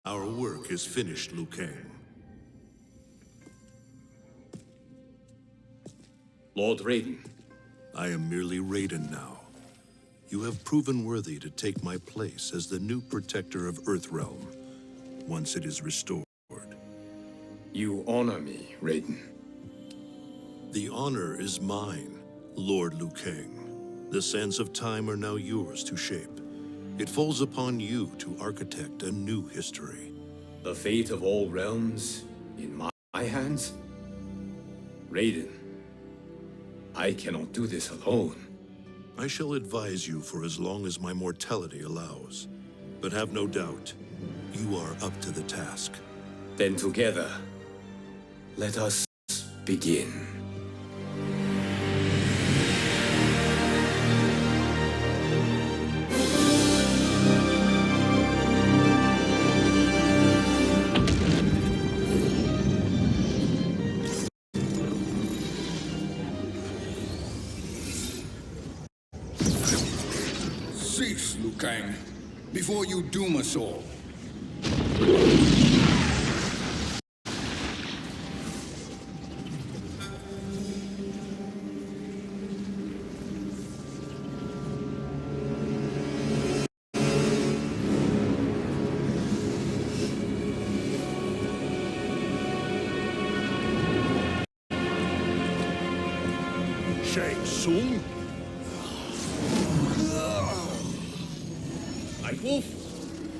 Our work is finished, Liu Kang. Lord Raiden. I am merely Raiden now. You have proven worthy to take my place as the new protector of Earthrealm, once it is restored. You honor me, Raiden. The honor is mine, Lord Liu Kang. The sands of time are now yours to shape. It falls upon you to architect a new history. The fate of all realms in my hands? Raiden, I cannot do this alone. I shall advise you for as long as my mortality allows. But have no doubt, you are up to the task. Then together, let us begin. Cease, Liu Kang, before you doom us all. Tsung? Wolf,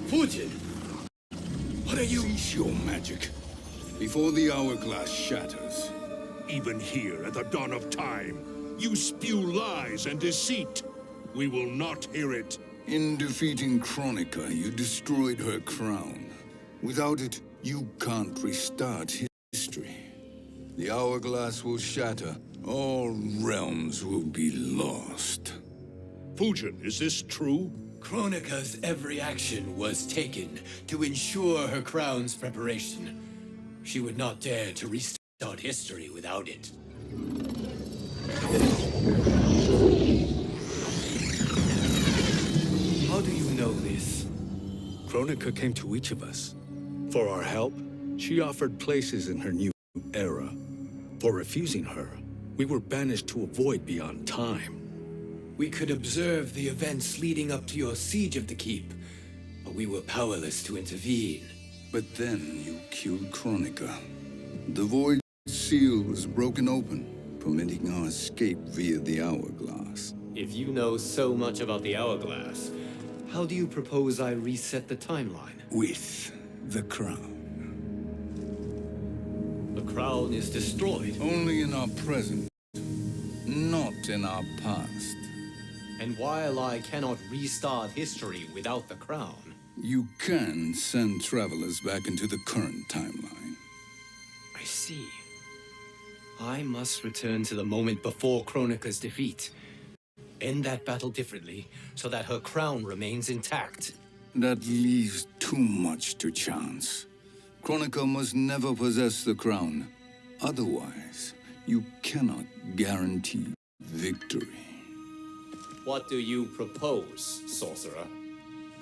Fujin, what are you? Cease your magic, before the hourglass shatters. Even here at the dawn of time, you spew lies and deceit. We will not hear it. In defeating Kronika, you destroyed her crown. Without it, you can't restart history. The hourglass will shatter. All realms will be lost. Fujin, is this true? Kronika's every action was taken to ensure her crown's preparation. She would not dare to restart history without it. How do you know this? Kronika came to each of us. For our help, she offered places in her new era. For refusing her, we were banished to a void beyond time. We could observe the events leading up to your siege of the keep, but we were powerless to intervene. But then you killed Kronika. The void seal was broken open, permitting our escape via the hourglass. If you know so much about the hourglass, how do you propose I reset the timeline? With the crown. The crown is destroyed. Only in our present, not in our past. And while I cannot restart history without the crown... You can send travelers back into the current timeline. I see. I must return to the moment before Kronika's defeat. End that battle differently, so that her crown remains intact. That leaves too much to chance. Kronika must never possess the crown. Otherwise, you cannot guarantee victory. What do you propose, sorcerer?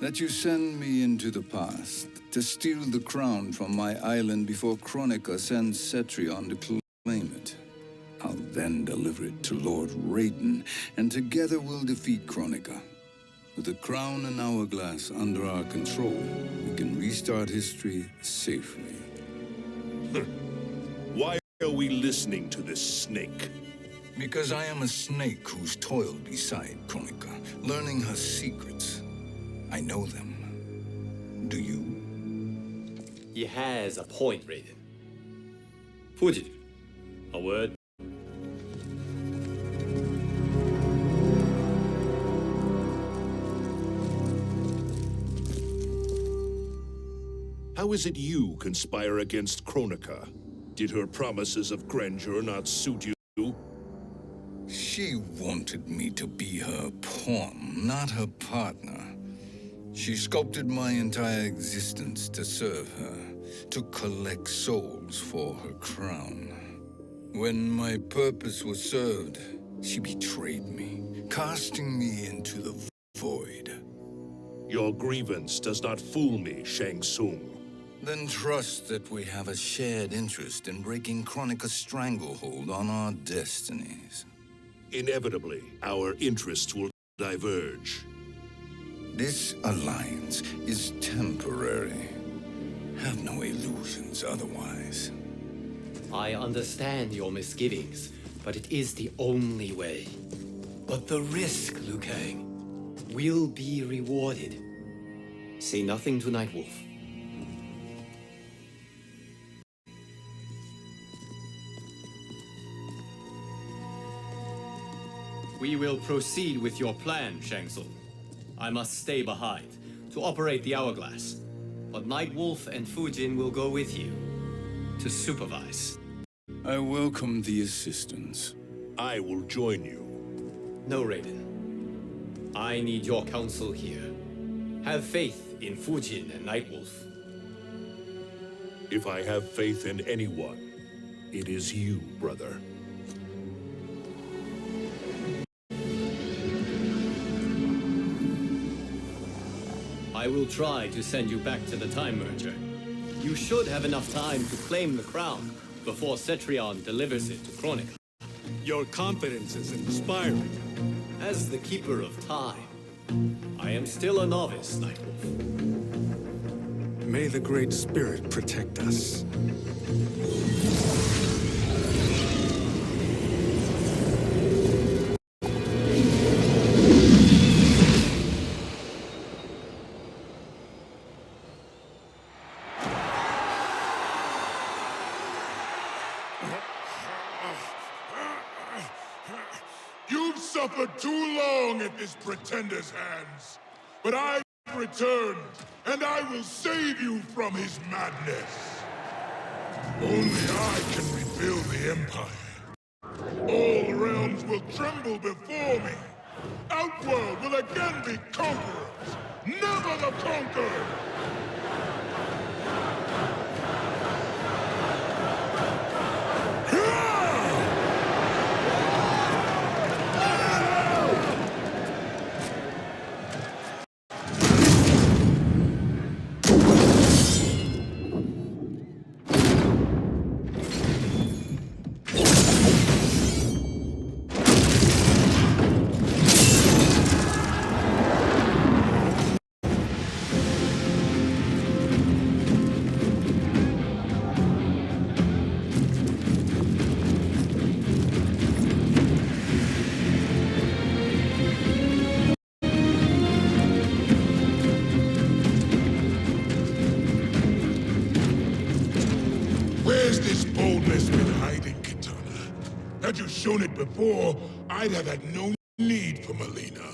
That you send me into the past to steal the crown from my island before Kronika sends Cetrion to claim it. I'll then deliver it to Lord Raiden, and together we'll defeat Kronika. With the crown and hourglass under our control, we can restart history safely. Why are we listening to this snake? Because I am a snake who's toiled beside Kronika, learning her secrets. I know them. Do you? He has a point, Raiden. Fujin, a word? How is it you conspire against Kronika? Did her promises of grandeur not suit you? She wanted me to be her pawn, not her partner. She sculpted my entire existence to serve her, to collect souls for her crown. When my purpose was served, she betrayed me, casting me into the void. Your grievance does not fool me, Shang Tsung. Then trust that we have a shared interest in breaking Kronika's stranglehold on our destinies. Inevitably, our interests will diverge. This alliance is temporary. Have no illusions otherwise. I understand your misgivings, but it is the only way. But the risk, Liu Kang, will be rewarded. Say nothing to Nightwolf. We will proceed with your plan, Shang. I must stay behind to operate the hourglass. But Nightwolf and Fujin will go with you to supervise. I welcome the assistance. I will join you. No, Raiden. I need your counsel here. Have faith in Fujin and Nightwolf. If I have faith in anyone, it is you, brother. I will try to send you back to the Time Merger. You should have enough time to claim the crown before Cetrion delivers it to Kronika. Your confidence is inspiring. As the Keeper of Time, I am still a novice, Nightwolf. May the Great Spirit protect us. You've suffered too long at this pretender's hands. But I've returned, and I will save you from his madness. Only I can rebuild the Empire. All realms will tremble before me. Outworld will again be conquerors, never the conquered! Where's this boldness been hiding, Kitana? Had you shown it before, I'd have had no need for Melina.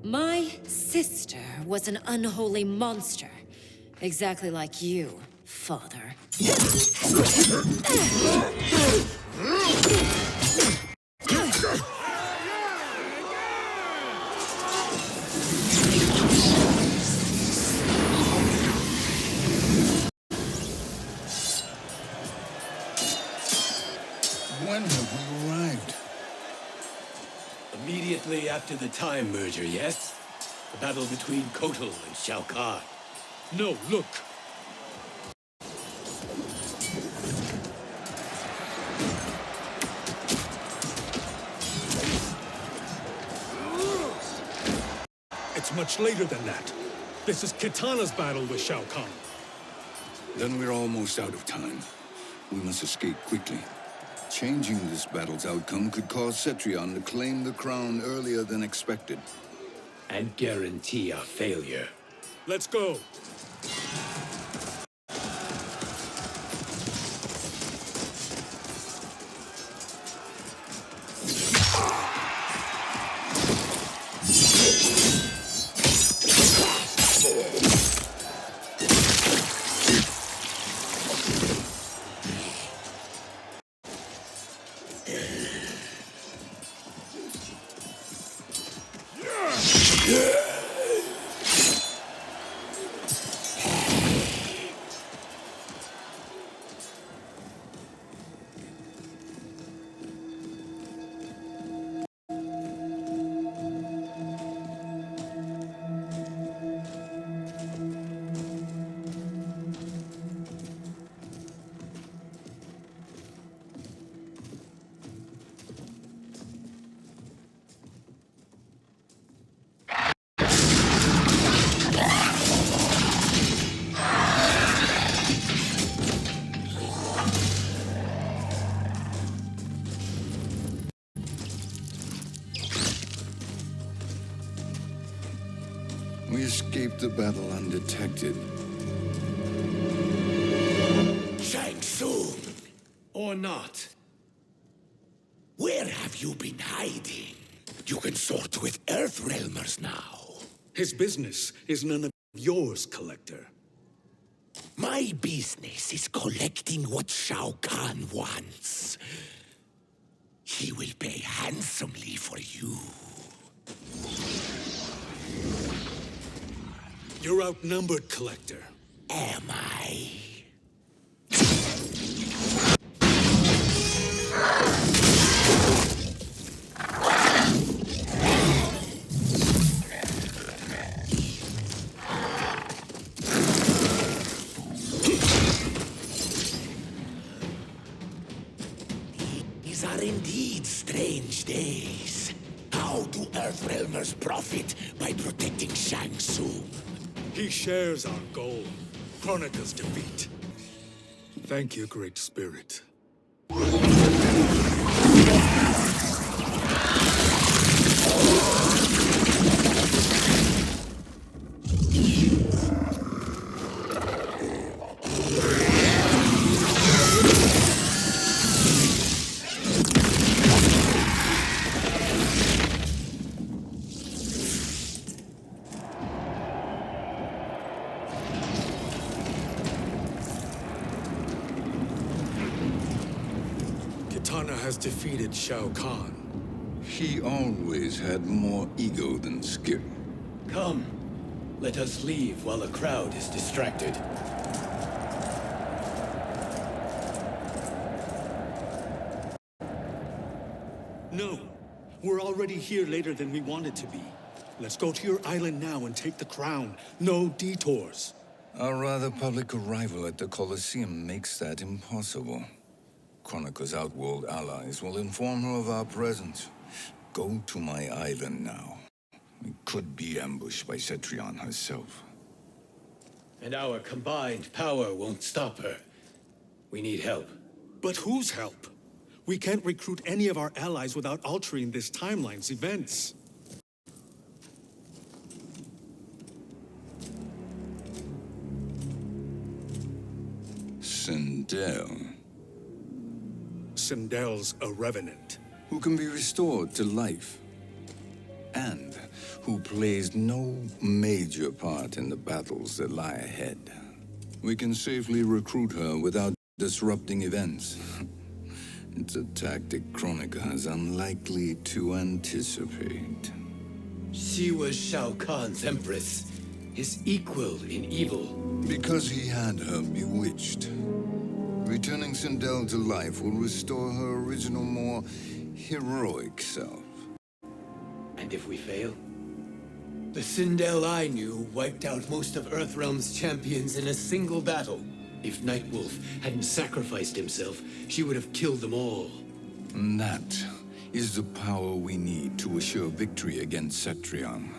My sister was an unholy monster. Exactly like you, father. When have we arrived? Immediately after the Time Merger, yes? The battle between Kotal and Shao Kahn. No, look! It's much later than that. This is Kitana's battle with Shao Kahn. Then we're almost out of time. We must escape quickly. Changing this battle's outcome could cause Cetrion to claim the crown earlier than expected. And guarantee a failure. Let's go! escaped the battle undetected. Shang Tsung, Or not. where have you been hiding? You can sort with Earthrealmers now. His business is none of yours, Collector. My business is collecting what Shao Kahn wants. He will pay handsomely for you. You're outnumbered, Collector. Am I? These are indeed strange days. How do Earthrealmers profit by protecting Shang Tsung? He shares our goal, Kronika's defeat. Thank you, Great Spirit. Kitana has defeated Shao Kahn. He always had more ego than skill. Come, let us leave while the crowd is distracted. No, we're already here later than we wanted to be. Let's go to your island now and take the crown. No detours. Our rather public arrival at the Colosseum makes that impossible. Kronika's outworld allies will inform her of our presence. Go to my island now. We could be ambushed by Cetrion herself. And our combined power won't stop her. We need help. But whose help? We can't recruit any of our allies without altering this timeline's events. Sindel, Sindel's a revenant. who can be restored to life, and who plays no major part in the battles that lie ahead. We can safely recruit her without disrupting events. It's a tactic Kronika is unlikely to anticipate. She was Shao Kahn's empress, his equal in evil. Because he had her bewitched. Returning Sindel to life will restore her original, more heroic self. And if we fail? The Sindel I knew wiped out most of Earthrealm's champions in a single battle. If Nightwolf hadn't sacrificed himself, she would have killed them all. And that is the power we need to assure victory against Cetrion.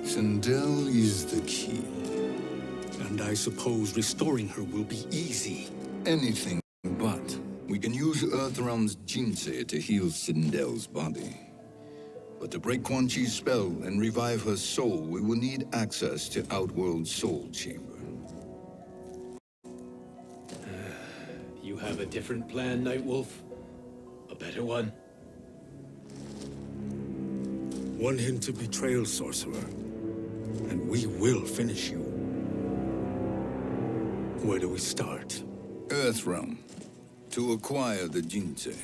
Sindel is the key. And I suppose restoring her will be easy. Anything but. We can use Earthrealm's Jinsei to heal Sindel's body. But to break Quan Chi's spell and revive her soul, we will need access to Outworld's Soul Chamber. You have a different plan, Nightwolf? A better one? One hint to betrayal, sorcerer. And we will finish you. Where do we start? Earthrealm. To acquire the Jinsei.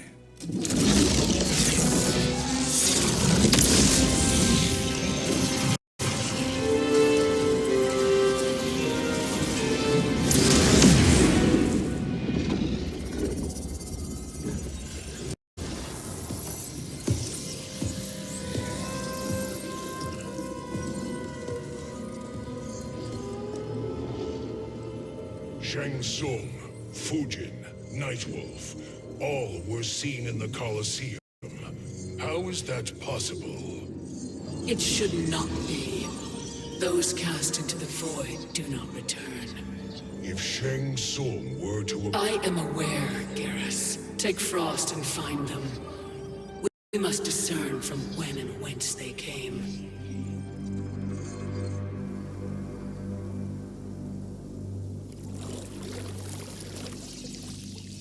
Shang Tsung, Fujin, Nightwolf, all were seen in the Colosseum. How is that possible? It should not be. Those cast into the void do not return. If Shang Tsung were to... I am aware, Garrus. Take Frost and find them. We must discern from when and whence they came.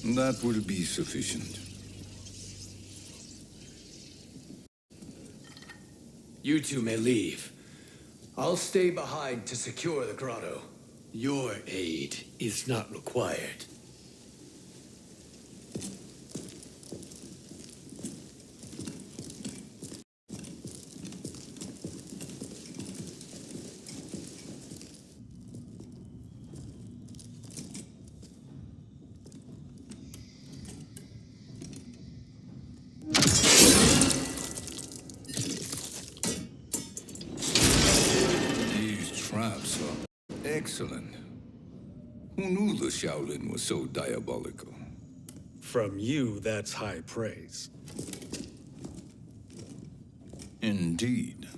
That will be sufficient. You two may leave. I'll stay behind to secure the grotto. Your aid is not required. Traps are excellent. Who knew the Shaolin was so diabolical? From you, that's high praise. Indeed.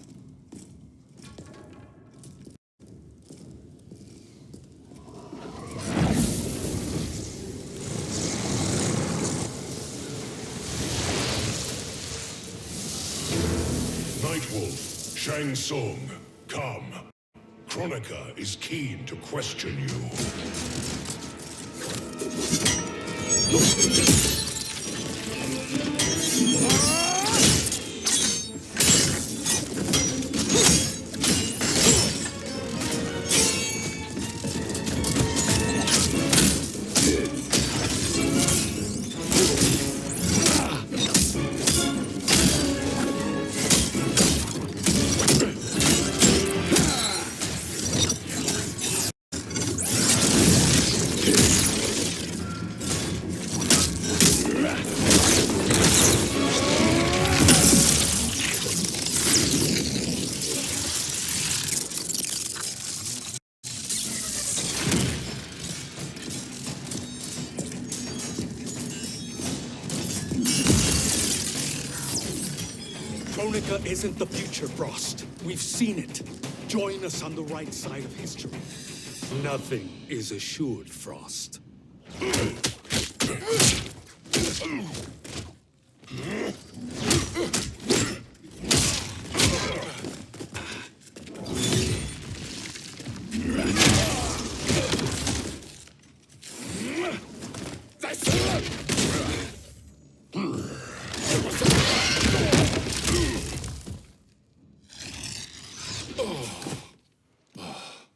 Nightwolf, Shang Tsung, come. Kronika is keen to question you. Kronika isn't the future, Frost. We've seen it. Join us on the right side of history. Nothing is assured, Frost.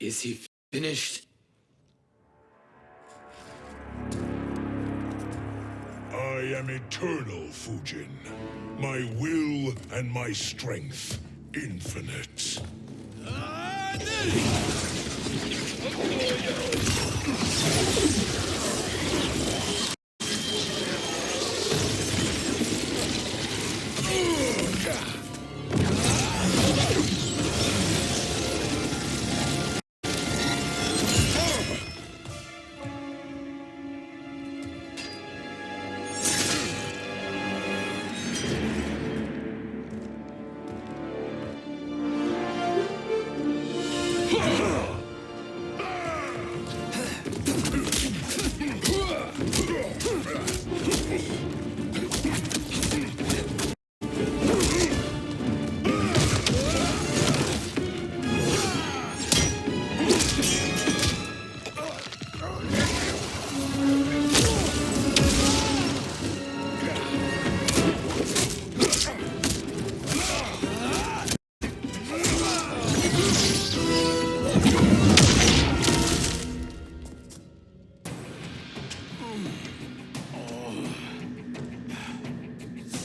Is he finished? I am eternal, Fujin. My will and my strength, infinite.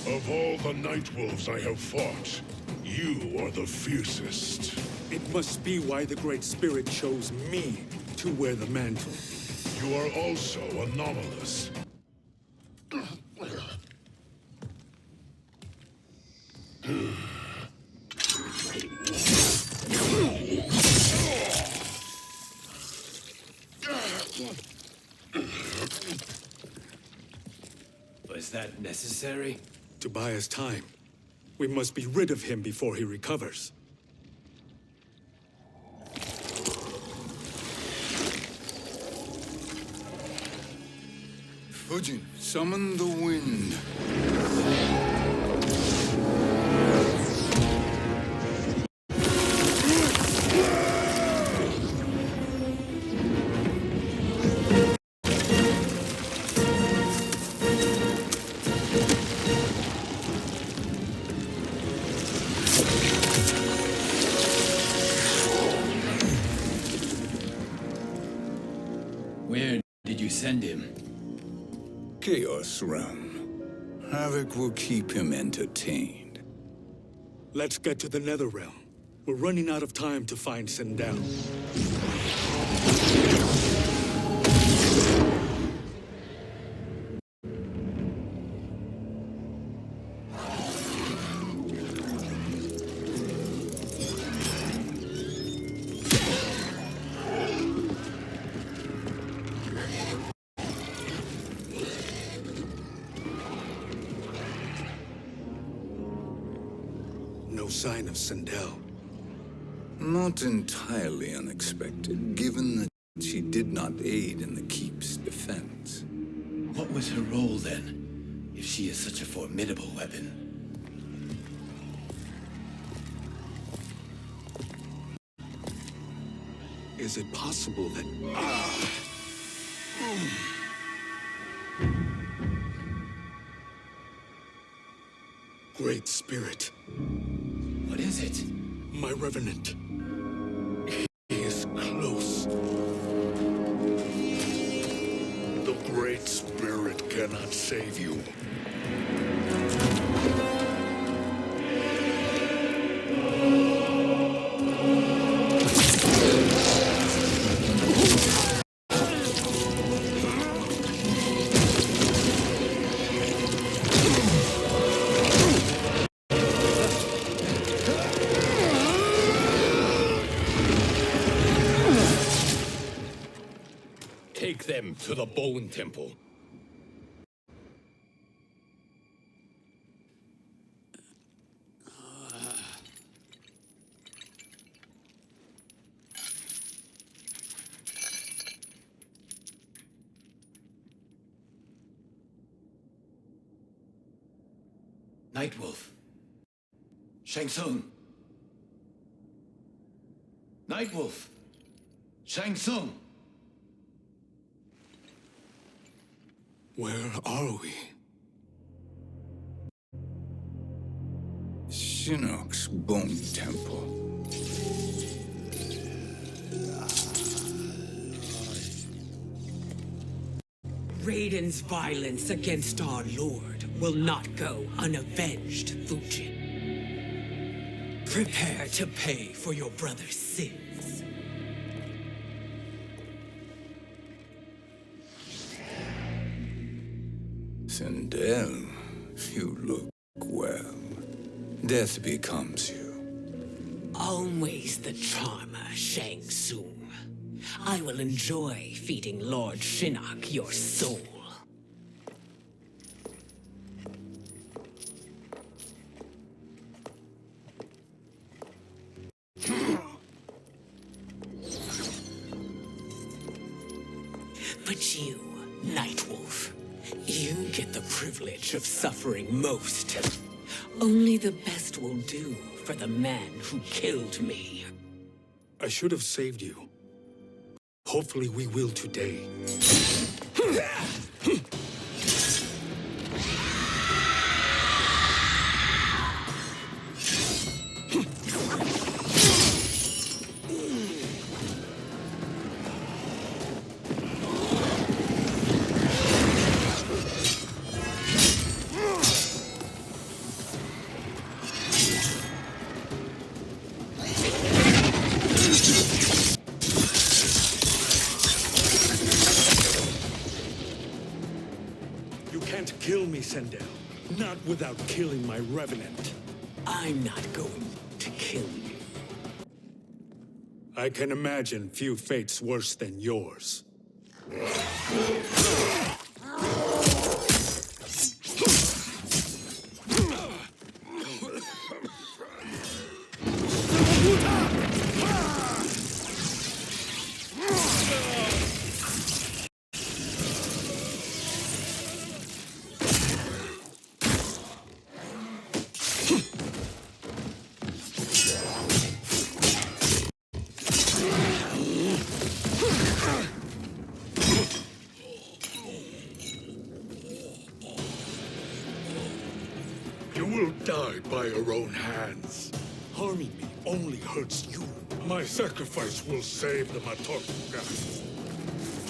Of all the Nightwolves I have fought, you are the fiercest. It must be why the Great Spirit chose me to wear the mantle. You are also anomalous. Was that necessary? To buy us time. We must be rid of him before he recovers. Fujin, summon the wind. Where did you send him? Chaos Realm. Havoc will keep him entertained. Let's get to the Netherrealm. We're running out of time to find Sindel. No sign of Sindel. Not entirely unexpected, given that she did not aid in the Keep's defense. What was her role then, if she is such a formidable weapon? Is it possible that... Great Spirit. What is it? My Revenant. He is close. The Great Spirit cannot save you. Take them to the Bone Temple. Nightwolf. Shang. Nightwolf. Shang. Where are we? Shinnok's Bone Temple. Raiden's violence against our lord will not go unavenged, Fujin. Prepare to pay for your brother's sins. Sindel, you look well. Death becomes you. Always the charmer, Shang Tsung. I will enjoy feeding Lord Shinnok your soul. But you, Nightwolf, you get the privilege of suffering most. Only the best will do for the man who killed me. I should have saved you. Hopefully we will today. Kill me, Sindel. Not without killing my Revenant. I'm not going to kill you. I can imagine few fates worse than yours. Die by your own hands. Harming me only hurts you. My sacrifice will save the Matorga.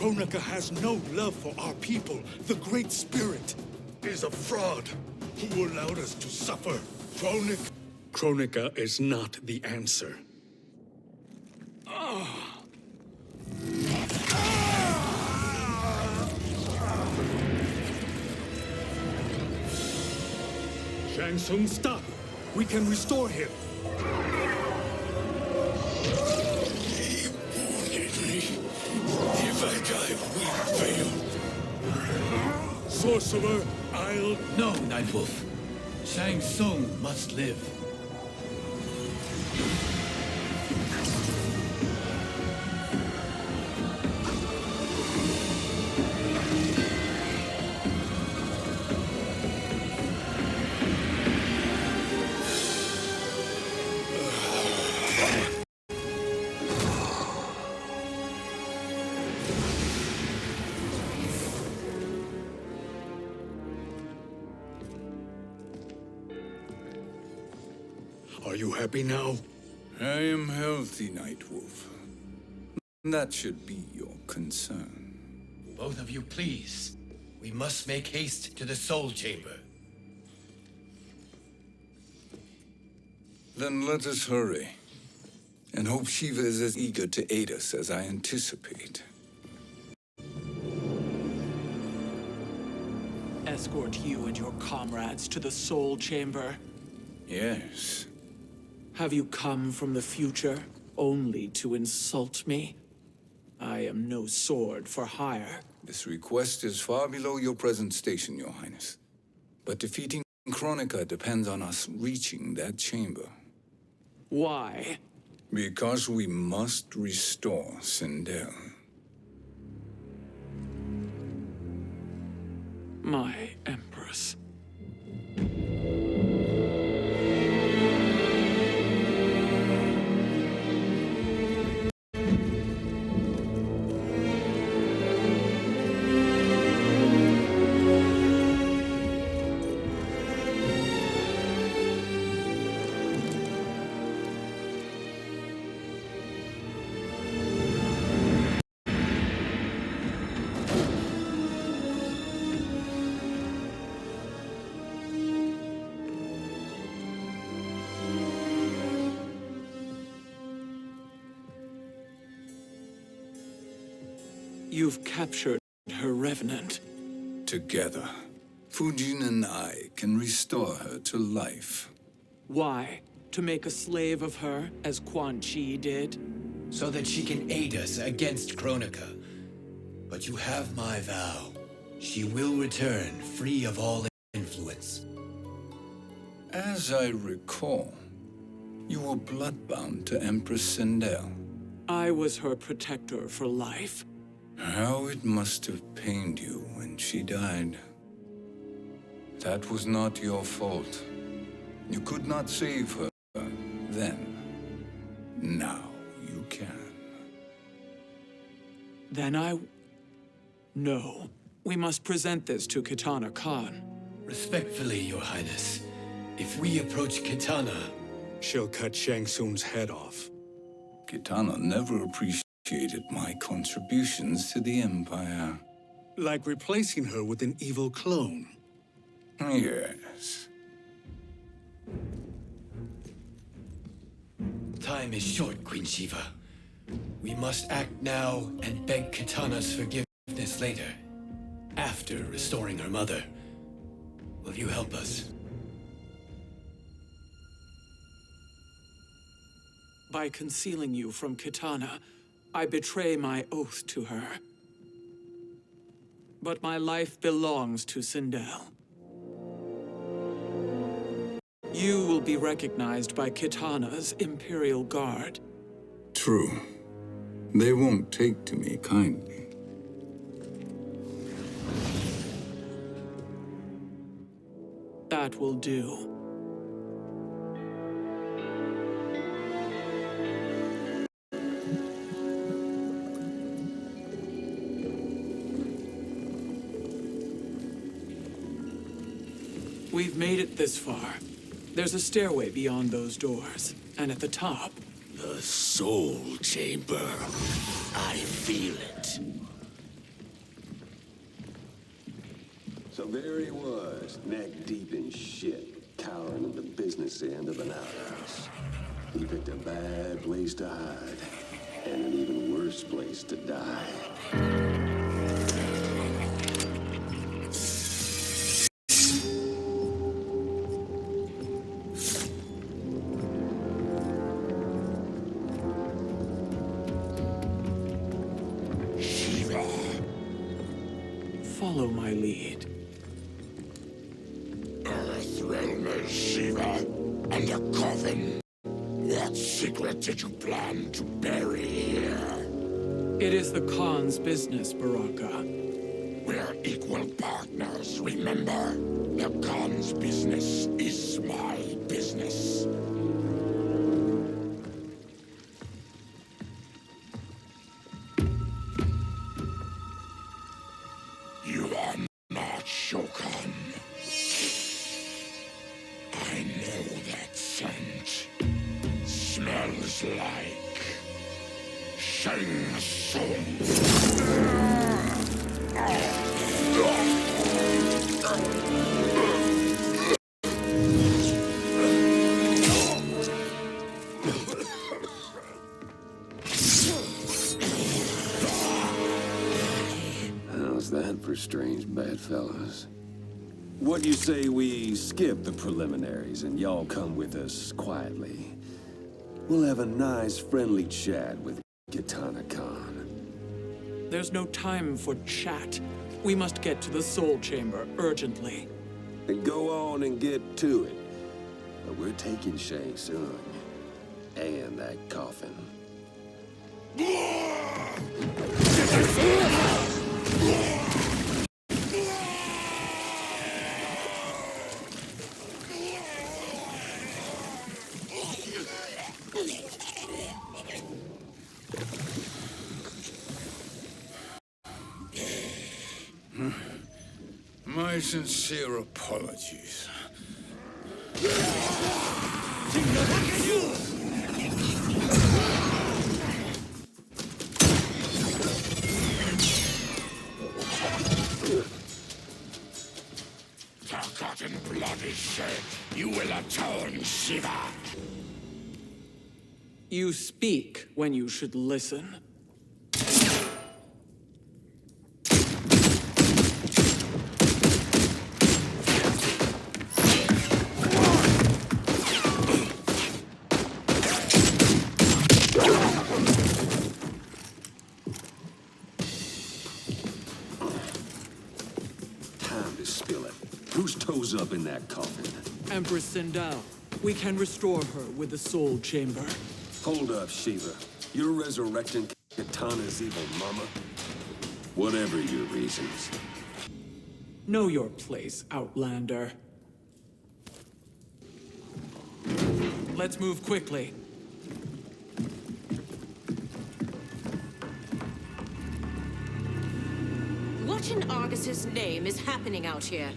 Kronika has no love for our people. The Great Spirit is a fraud who allowed us to suffer. Kronika is not the answer. Shang Tsung, stop! We can restore him. He wanted me. If I die, we fail. Sorcerer, I'll... No, Nightwolf. Shang Tsung must live. Are you happy now? I am healthy, Nightwolf. That should be your concern. Both of you, please. We must make haste to the Soul Chamber. Then let us hurry. And hope Shiva is as eager to aid us as I anticipate. Escort you and your comrades to the Soul Chamber. Yes. Have you come from the future only to insult me? I am no sword for hire. This request is far below your present station, Your Highness. But defeating Kronika depends on us reaching that chamber. Why? Because we must restore Sindel. My Empress. You've captured her revenant. Together, Fujin and I can restore her to life. Why? To make a slave of her, as Quan did? So that she can aid us against Kronika. But you have my vow. She will return free of all influence. As I recall, you were bloodbound to Empress Sindel. I was her protector for life. How it must have pained you when she died. That was not your fault. You could not save her then. Now you can. Then No. We must present this to Kitana Khan. Respectfully, Your Highness. If we approach Kitana... She'll cut Shang Tsung's head off. Kitana never appreciated my contributions to the Empire. Like replacing her with an evil clone. Yes. Time is short, Queen Shiva. We must act now and beg Kitana's forgiveness later. After restoring her mother. Will you help us? By concealing you from Kitana, I betray my oath to her. But my life belongs to Sindel. You will be recognized by Kitana's Imperial Guard. True. They won't take to me kindly. That will do. We've made it this far. There's a stairway beyond those doors, and at the top... The Soul Chamber. I feel it. So there he was, neck deep in shit, cowering in the business end of an outhouse. He picked a bad place to hide, and an even worse place to die. Follow my lead. Earthrealmer Shiva, and a coffin. What secret did you plan to bury here? It is the Khan's business, Baraka. We're equal partners, remember? The Khan's business is my business. You are not Shokan. I know that scent. Smells like Shang Tsung. How's that for strange bedfellows? What do you say we skip the preliminaries and y'all come with us quietly? We'll have a nice, friendly chat with Kitana Khan. There's no time for chat. We must get to the Soul Chamber urgently. Then go on and get to it. But we're taking Shang Tsung. And that coffin. My sincere apologies. Forgotten blood is shed. You will atone, Shiva. You speak when you should listen. Time to spill it. Whose toes up in that coffin? Empress Sindel. We can restore her with the Soul Chamber. Hold up, Shiva. You're resurrecting Kitana's evil mama? Whatever your reasons. Know your place, Outlander. Let's move quickly. What in Argus's name is happening out here?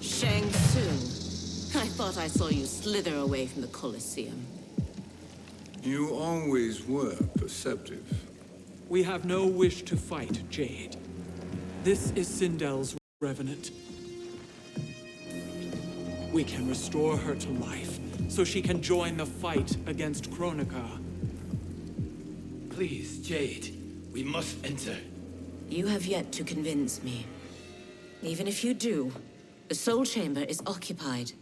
Shang Tsung. I thought I saw you slither away from the Colosseum. You always were perceptive. We have no wish to fight, Jade. This is Sindel's revenant. We can restore her to life, so she can join the fight against Kronika. Please, Jade, we must enter. You have yet to convince me. Even if you do, the Soul Chamber is occupied.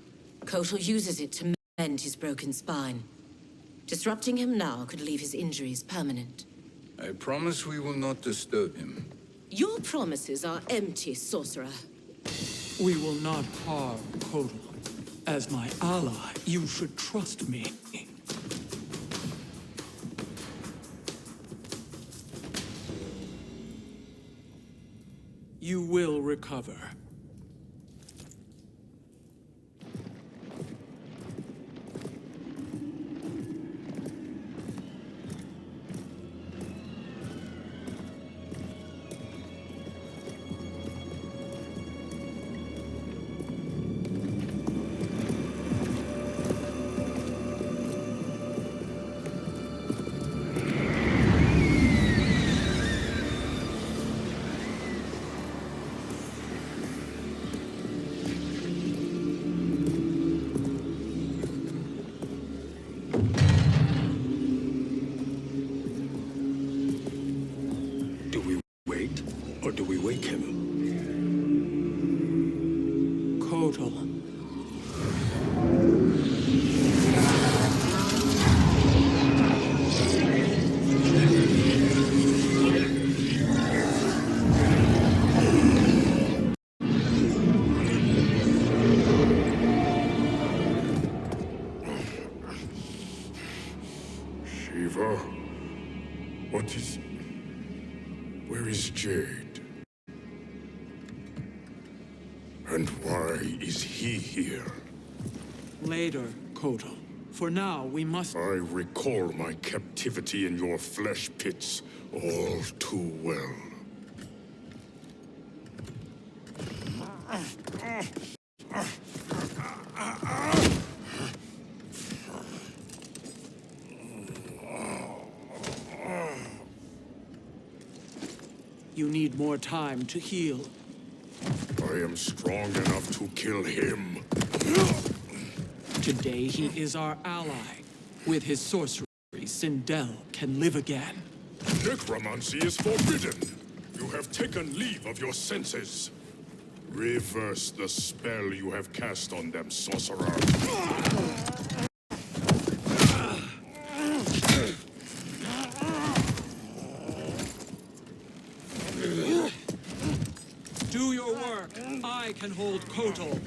Kotal uses it to mend his broken spine. Disrupting him now could leave his injuries permanent. I promise we will not disturb him. Your promises are empty, sorcerer. We will not harm Kotal. As my ally, you should trust me. You will recover. Or do we wake him? Kotal. Shiva? What is... Where is Jade? And why is he here? Later, Kotal. For now, we must... I recall my captivity in your flesh pits all too well. You need more time to heal. I am strong enough to kill him. Today he is our ally. With his sorcery, Sindel can live again. Necromancy is forbidden. You have taken leave of your senses. Reverse the spell you have cast on them, sorcerer. Do your work. I can hold Kotal.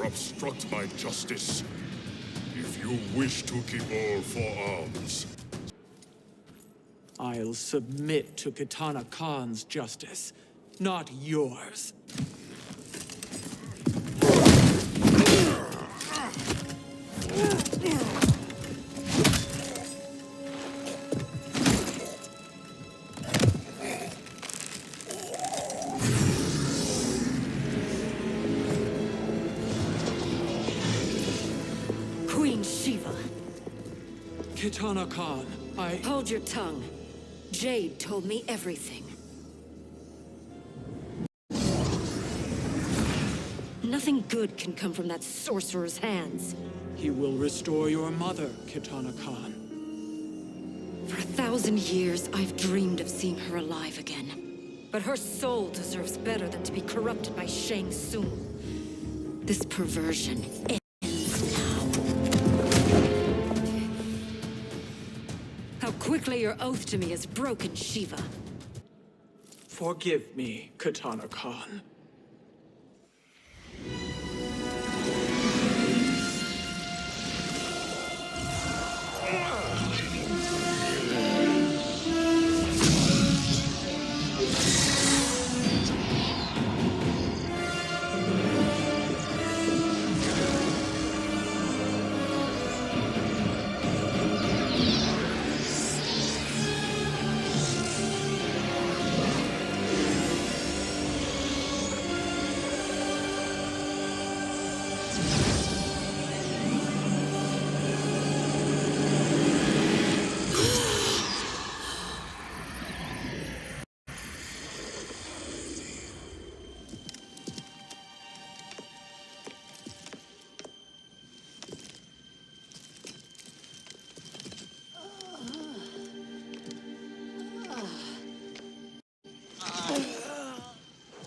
Obstruct my justice. If you wish to keep all four arms. I'll submit to Kitana Khan's justice, not yours. Queen Shiva. Kitana Khan, Hold your tongue. Jade told me everything. Nothing good can come from that sorcerer's hands. He will restore your mother, Kitana Khan. For 1,000 years, I've dreamed of seeing her alive again. But her soul deserves better than to be corrupted by Shang Tsung. This perversion ends now. How quickly your oath to me is broken, Shiva. Forgive me, Kitana Khan.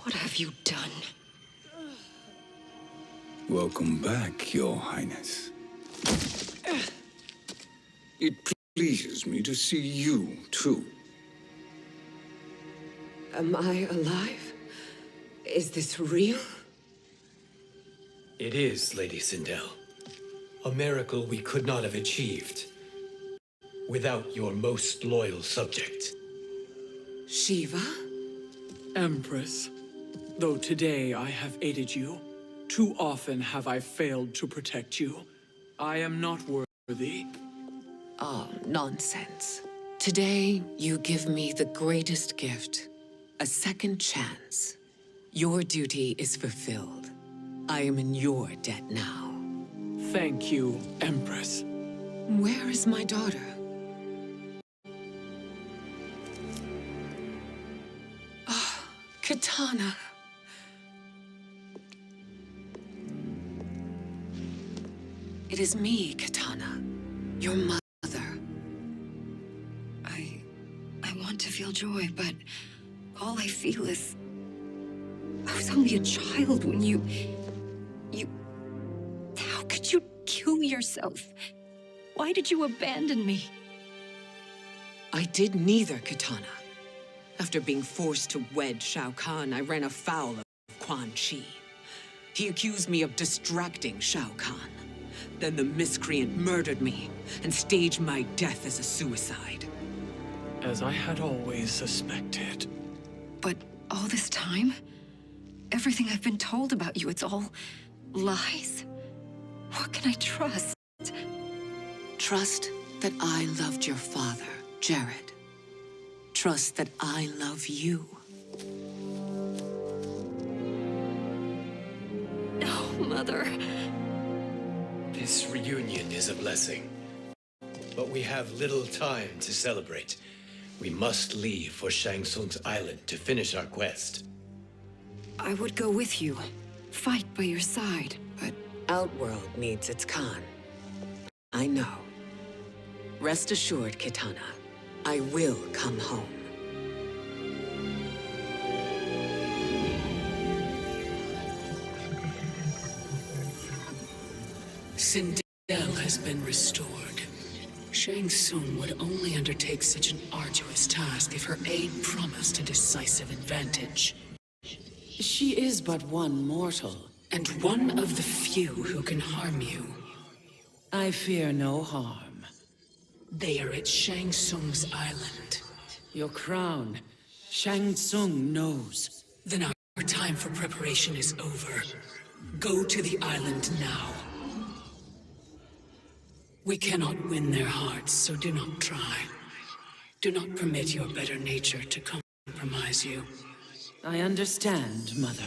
What have you done? Welcome back, Your Highness. It pleases me to see you, too. Am I alive? Is this real? It is, Lady Sindel. A miracle we could not have achieved without your most loyal subject. Shiva? Empress, though today I have aided you, too often have I failed to protect you. I am not worthy. Oh, nonsense. Today, you give me the greatest gift. A second chance. Your duty is fulfilled. I am in your debt now. Thank you, Empress. Where is my daughter? Ah, Katana. It is me, Katana. Your mother. I want to feel joy, but all I feel is... I was only a child when you... How could you kill yourself? Why did you abandon me? I did neither, Katana. After being forced to wed Shao Kahn, I ran afoul of Quan Chi. He accused me of distracting Shao Kahn. Then the miscreant murdered me and staged my death as a suicide. As I had always suspected. But all this time? Everything I've been told about you, it's all lies? What can I trust? Trust that I loved your father, Jared. Trust that I love you. No, Mother. This reunion is a blessing. But we have little time to celebrate. We must leave for Shang Tsung's island to finish our quest. I would go with you. Fight by your side, but... Outworld needs its Khan. I know. Rest assured, Kitana. I will come home. Sindel has been restored. Shang Tsung would only undertake such an arduous task if her aid promised a decisive advantage. She is but one mortal, and one of the few who can harm you. I fear no harm. They are at Shang Tsung's island. Your crown, Shang Tsung knows. Then our time for preparation is over. Go to the island now. We cannot win their hearts, so do not try. Do not permit your better nature to compromise you. I understand, Mother.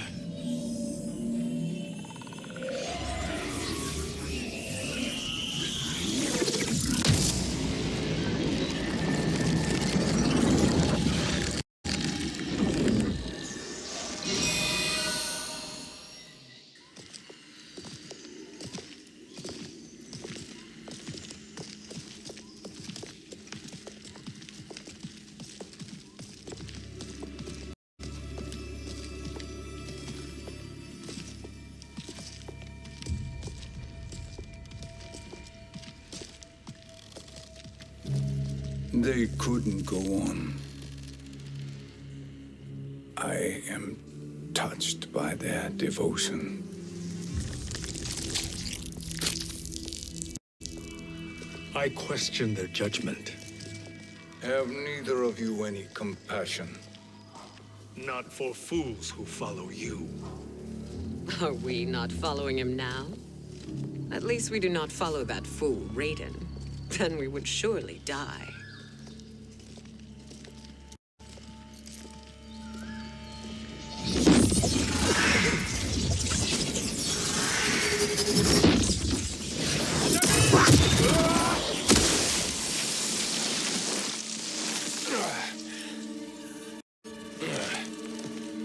They couldn't go on. I am touched by their devotion. I question their judgment. Have neither of you any compassion? Not for fools who follow you. Are we not following him now? At least we do not follow that fool, Raiden. Then we would surely die.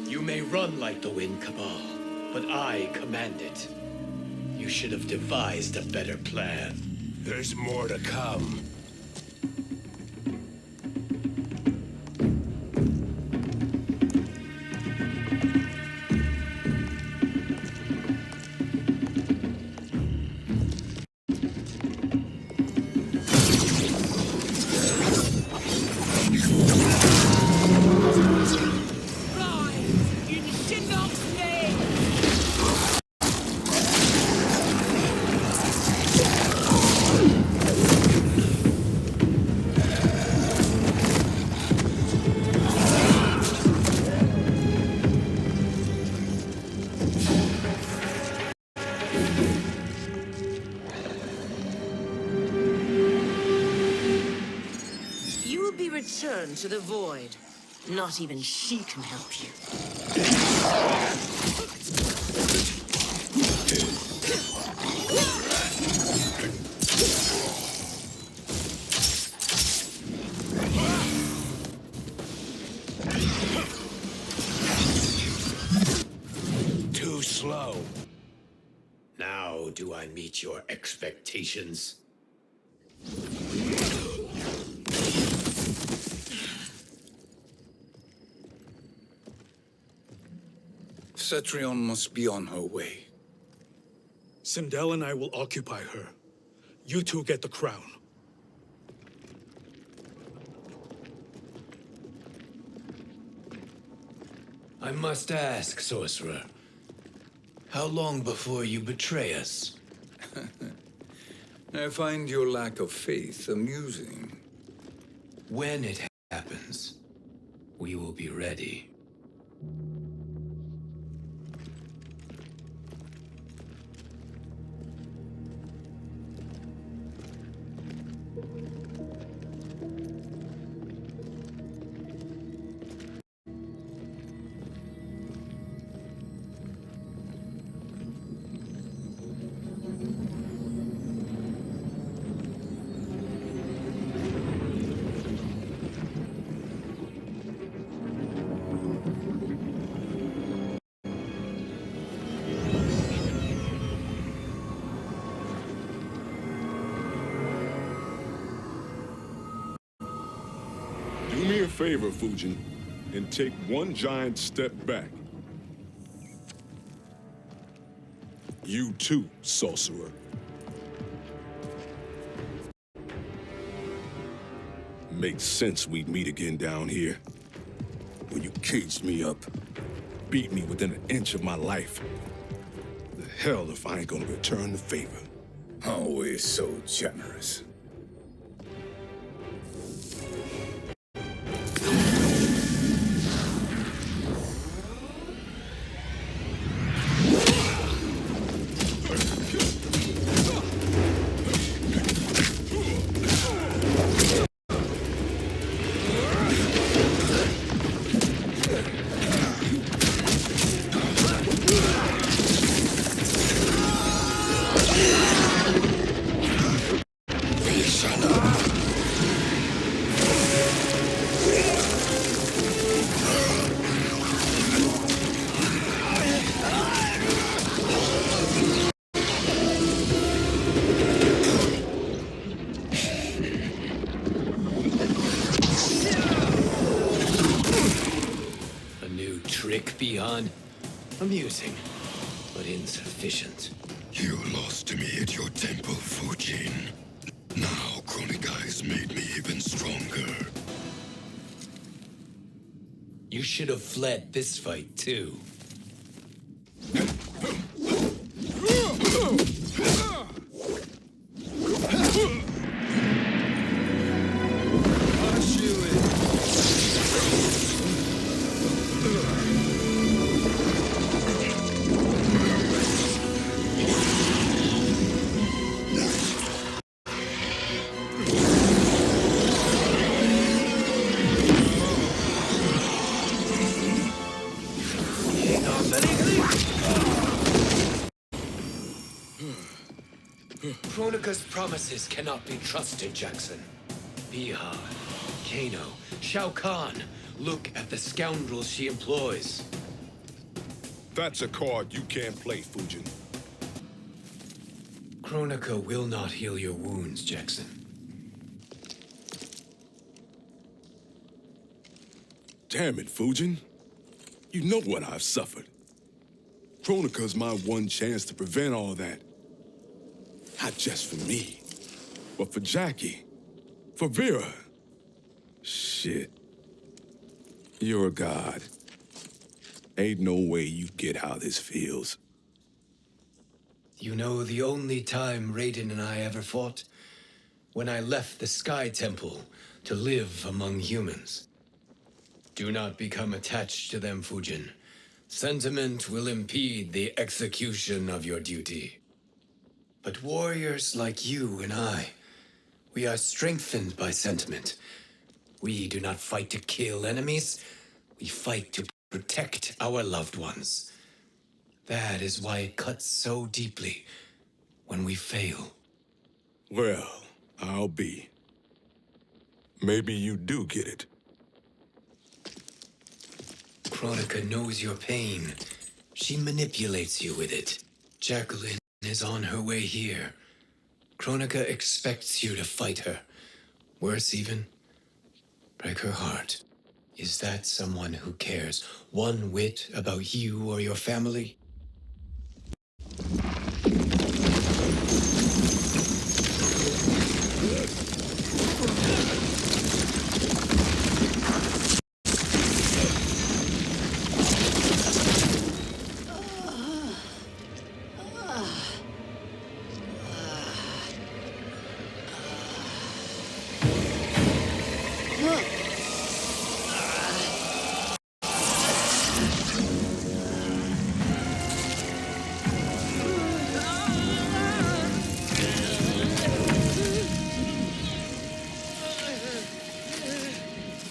You may run like the wind, Cabal, but I command it. You should have devised a better plan. There's more to come. return to the void. Not even she can help you. Too slow. Now do I meet your expectations? Cetrion must be on her way. Sindel and I will occupy her. You two get the crown. I must ask, sorcerer. How long before you betray us? I find your lack of faith amusing. When it happens, we will be ready. Do me a favor, Fujin, and take one giant step back. You too, sorcerer. Makes sense we'd meet again down here. When you caged me up, beat me within an inch of my life. The hell if I ain't gonna return the favor. Always so generous. Beyond amusing, but insufficient. You lost to me at your temple, Fujin. Now Kronika has made me even stronger. You should have fled this fight, too. Kronika's promises cannot be trusted, Jackson. Bihar, Kano, Shao Kahn. Look at the scoundrels she employs. That's a card you can't play, Fujin. Kronika will not heal your wounds, Jackson. Damn it, Fujin. You know what I've suffered. Kronika's my one chance to prevent all that. Not just for me, but for Jackie, for Vera. Shit. You're a god. Ain't no way you get how this feels. You know the only time Raiden and I ever fought? When I left the Sky Temple to live among humans. Do not become attached to them, Fujin. Sentiment will impede the execution of your duty. But warriors like you and I, we are strengthened by sentiment. We do not fight to kill enemies. We fight to protect our loved ones. That is why it cuts so deeply when we fail. Well, I'll be. Maybe you do get it. Kronika knows your pain. She manipulates you with it. Jacqueline is on her way here. Kronika expects you to fight her. Worse even, break her heart. Is that someone who cares one whit about you or your family?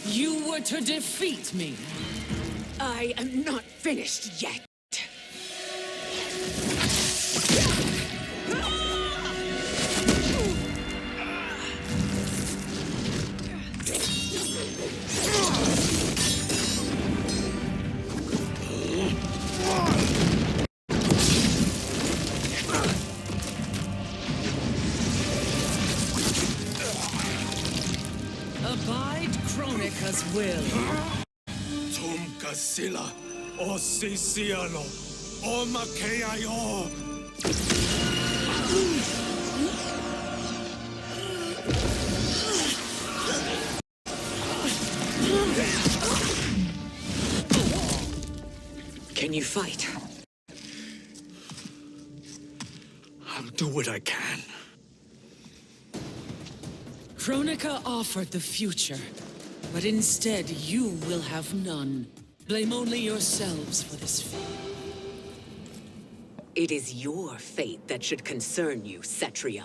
You were to defeat me. I am not finished yet. Abide Kronika's will. Tum kasila, o sisialo, o makeayo. Can you fight? I'll do what I can. Kronika offered the future, but instead you will have none. Blame only yourselves for this fate. It is your fate that should concern you, Cetrion.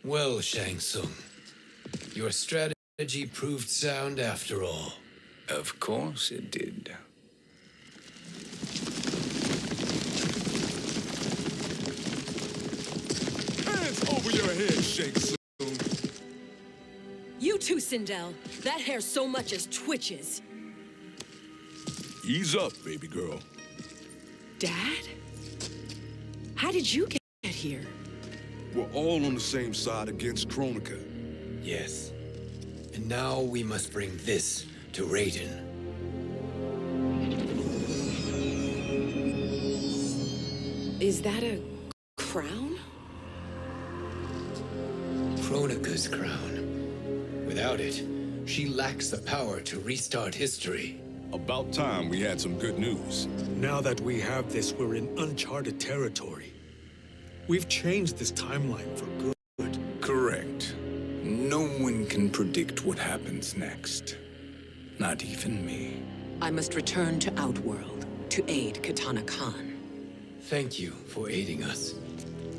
Well, Shang Tsung, your strategy proved sound after all. Of course it did. Hands over your head, Shang Tsung. You too, Sindel. That hair so much as twitches. Ease up, baby girl. Dad? How did you get here? We're all on the same side against Kronika. Yes. And now we must bring this to Raiden. Is that a crown? Kronika's crown. Without it, she lacks the power to restart history. About time we had some good news. Now that we have this, we're in uncharted territory. We've changed this timeline for good. Correct. No one can predict what happens next. Not even me. I must return to Outworld to aid Katana Khan. Thank you for aiding us.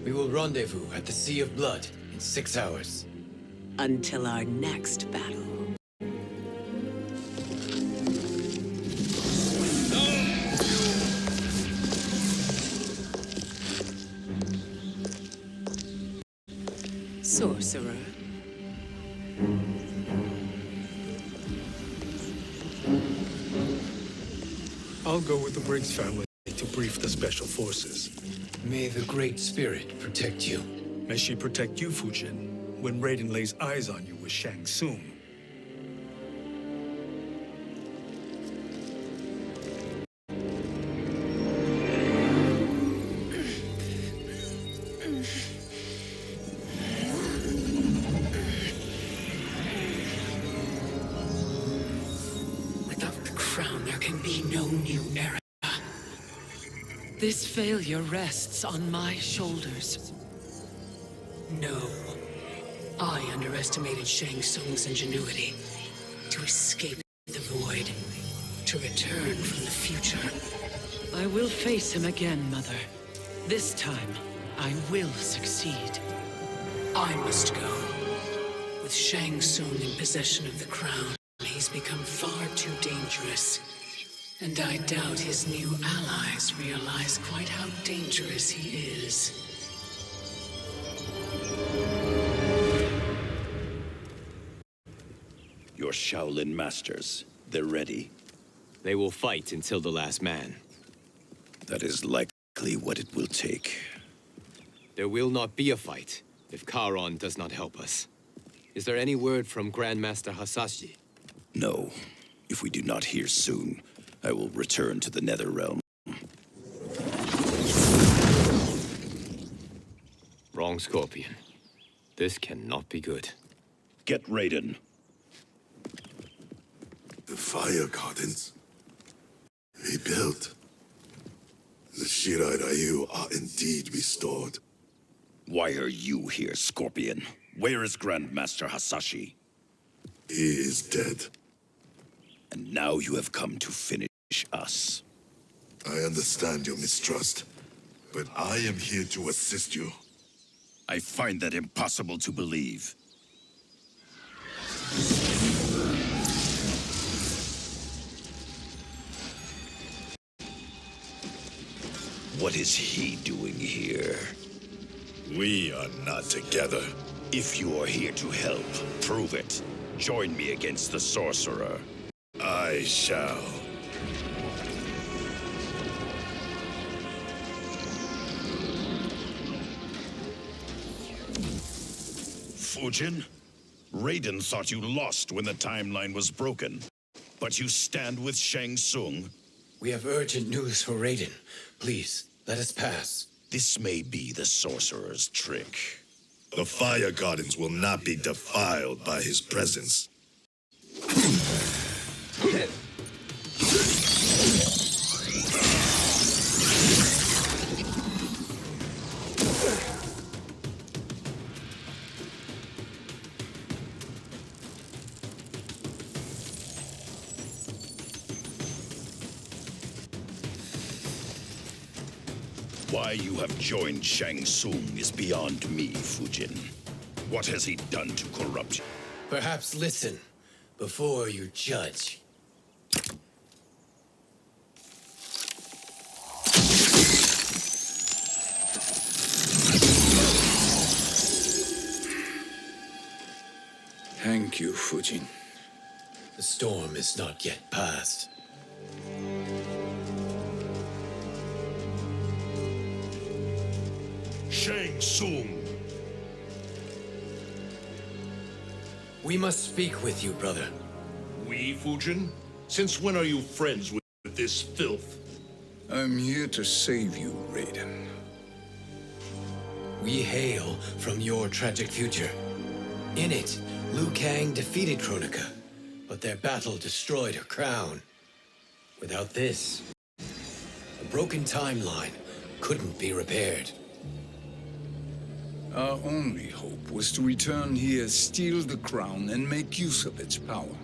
We will rendezvous at the Sea of Blood in 6 hours. Until our next battle. sorcerer. I'll go with the Briggs family to brief the special forces. May the Great Spirit protect you. May she protect you, Fujin, when Raiden lays eyes on you with Shang Tsung. Without the crown, there can be no new era. This failure rests on my shoulders. No. I underestimated Shang Tsung's ingenuity. To escape the void. To return from the future. I will face him again, Mother. This time, I will succeed. I must go. With Shang Tsung in possession of the crown, he's become far too dangerous. And I doubt his new allies realize quite how dangerous he is. Your Shaolin masters, they're ready. They will fight until the last man. That is likely what it will take. There will not be a fight if Charon does not help us. Is there any word from Grandmaster Hasashi? No. If we do not hear soon, I will return to the Netherrealm. Wrong, Scorpion. This cannot be good. Get Raiden. The fire gardens. Rebuilt. The Shirai Ryu are indeed restored. Why are you here, Scorpion? Where is Grandmaster Hasashi? He is dead. And now you have come to finish us. I understand your mistrust, but I am here to assist you. I find that impossible to believe. What is he doing here? We are not together. If you are here to help, prove it. Join me against the sorcerer. I shall. Fujin, Raiden thought you lost when the timeline was broken. But you stand with Shang Tsung. We have urgent news for Raiden. Please, let us pass. This may be the sorcerer's trick. The fire gardens will not be defiled by his presence. Why you have joined Shang Tsung is beyond me, Fujin. What has he done to corrupt you? Perhaps listen before you judge. Thank you, Fujin. The storm is not yet past. Shang Tsung. We must speak with you, brother. We, Fujin? Since when are you friends with this filth? I'm here to save you, Raiden. We hail from your tragic future. In it, Liu Kang defeated Kronika, but their battle destroyed her crown. Without this, a broken timeline couldn't be repaired. Our only hope was to return here, steal the crown, and make use of its power.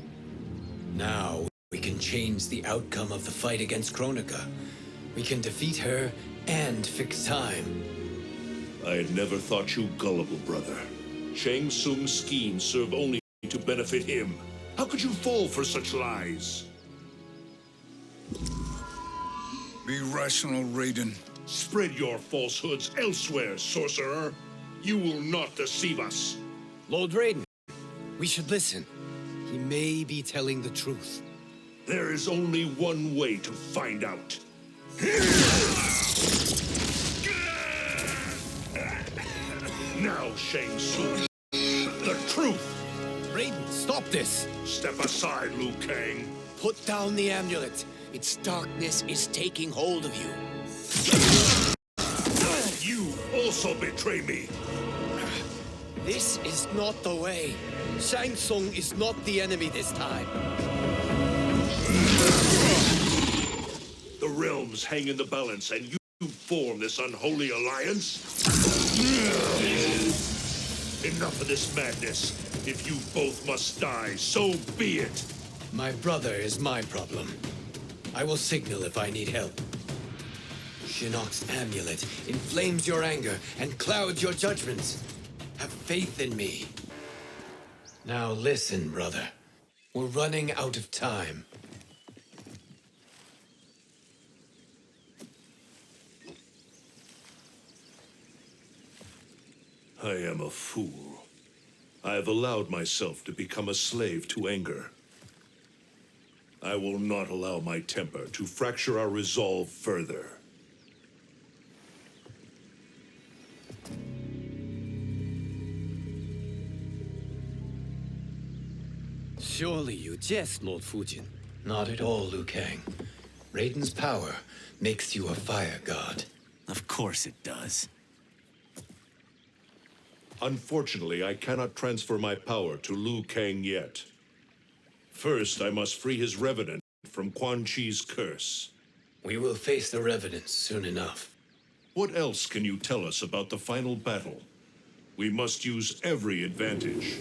Now, we can change the outcome of the fight against Kronika. We can defeat her and fix time. I had never thought you gullible, brother. Shang Tsung's schemes serve only to benefit him. How could you fall for such lies? Be rational, Raiden. Spread your falsehoods elsewhere, sorcerer. You will not deceive us. Lord Raiden, we should listen. He may be telling the truth. There is only one way to find out. Now, Shang Tsung, the truth! Raiden, stop this! Step aside, Liu Kang. Put down the amulet. Its darkness is taking hold of you. You also betray me. This is not the way. Shang Tsung is not the enemy this time. The realms hang in the balance, and you form this unholy alliance? Enough of this madness. If you both must die, so be it. My brother is my problem. I will signal if I need help. Shinnok's amulet inflames your anger and clouds your judgments. Have faith in me. Now listen, brother. We're running out of time. I am a fool. I have allowed myself to become a slave to anger. I will not allow my temper to fracture our resolve further. Surely you jest, Lord Fujin. Not at all, Liu Kang. Raiden's power makes you a fire god. Of course it does. Unfortunately, I cannot transfer my power to Liu Kang yet. First, I must free his revenant from Quan Chi's curse. We will face the revenants soon enough. What else can you tell us about the final battle? We must use every advantage.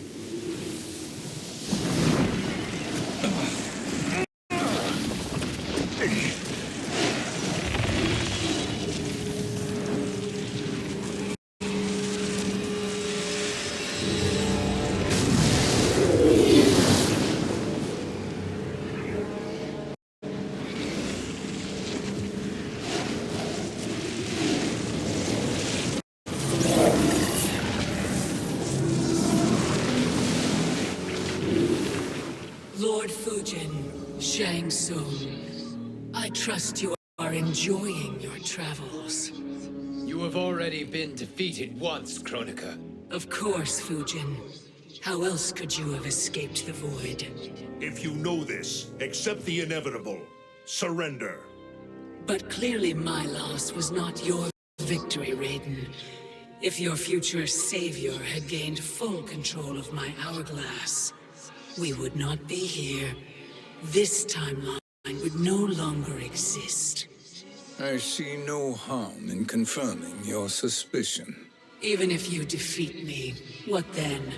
Lord Fujin, Shang Tsung, I trust you are enjoying your travels. You have already been defeated once, Kronika. Of course, Fujin. How else could you have escaped the void? If you know this, accept the inevitable. Surrender. But clearly my loss was not your victory, Raiden. If your future savior had gained full control of my hourglass, we would not be here. This timeline would no longer exist. I see no harm in confirming your suspicion. Even if you defeat me, what then?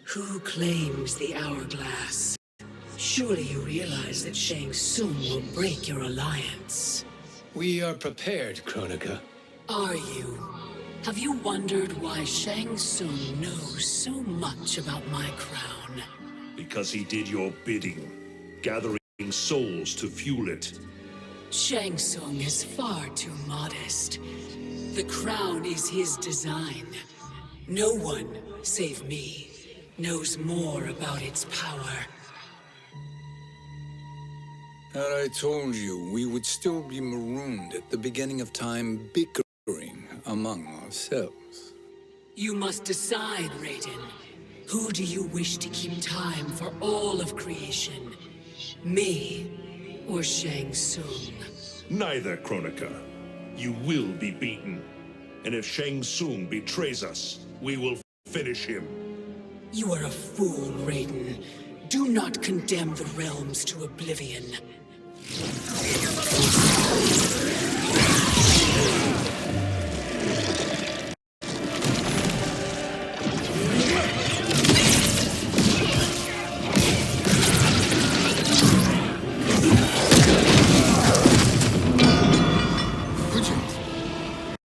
Who claims the hourglass? Surely you realize that Shang Tsung will break your alliance. We are prepared, Kronika. Are you? Have you wondered why Shang Tsung knows so much about my crown? Because he did your bidding, gathering souls to fuel it. Shang Tsung is far too modest. The crown is his design. No one, save me, knows more about its power. Had I told you, we would still be marooned at the beginning of time, bickering among ourselves. You must decide, Raiden. Who do you wish to keep time for all of creation? Me or Shang Tsung? Neither, Kronika. You will be beaten. And if Shang Tsung betrays us, we will finish him. You are a fool, Raiden. Do not condemn the realms to oblivion.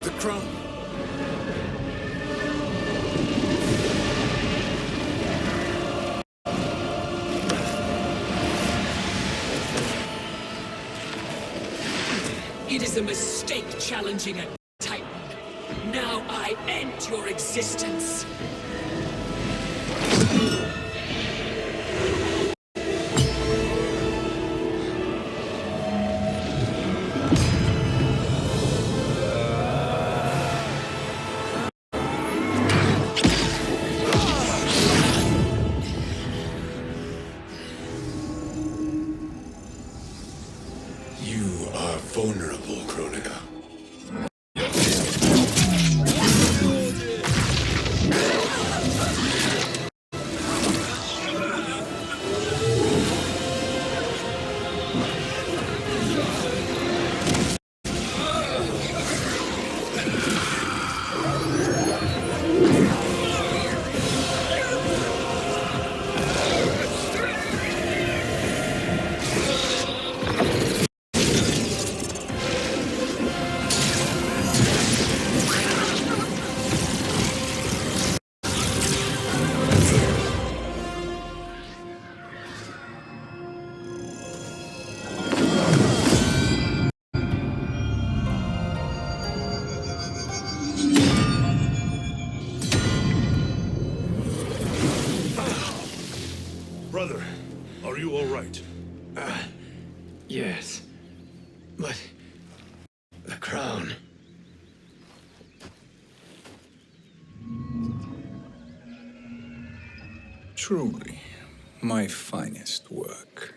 The crown. It is a mistake challenging a Titan. Now I end your existence. You are vulnerable, Kronika. Brother, are you all right? Yes. But... the crown... Truly, my finest work.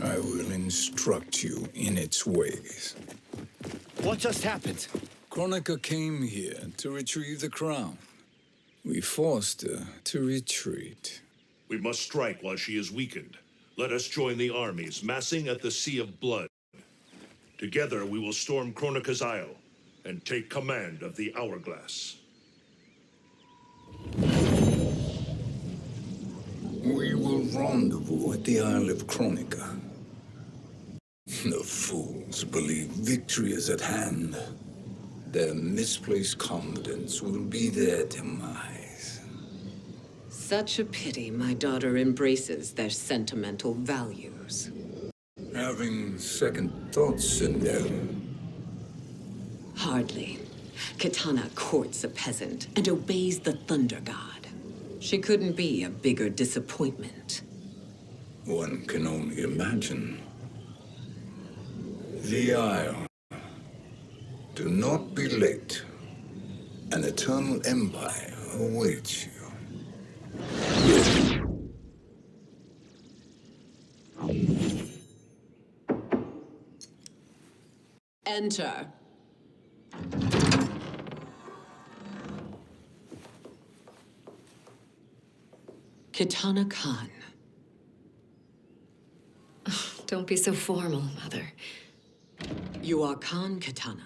I will instruct you in its ways. What just happened? Kronika came here to retrieve the crown. We forced her to retreat. We must strike while she is weakened. Let us join the armies, massing at the Sea of Blood. Together we will storm Kronika's Isle and take command of the Hourglass. We will rendezvous at the Isle of Kronika. The fools believe victory is at hand. Their misplaced confidence will be their demise. Such a pity my daughter embraces their sentimental values. Having second thoughts, Sindel. Hardly. Kitana courts a peasant and obeys the Thunder God. She couldn't be a bigger disappointment. One can only imagine. The Isle. Do not be late. An eternal empire awaits you. Enter. Kitana Khan. Don't be so formal, Mother. You are Khan Kitana.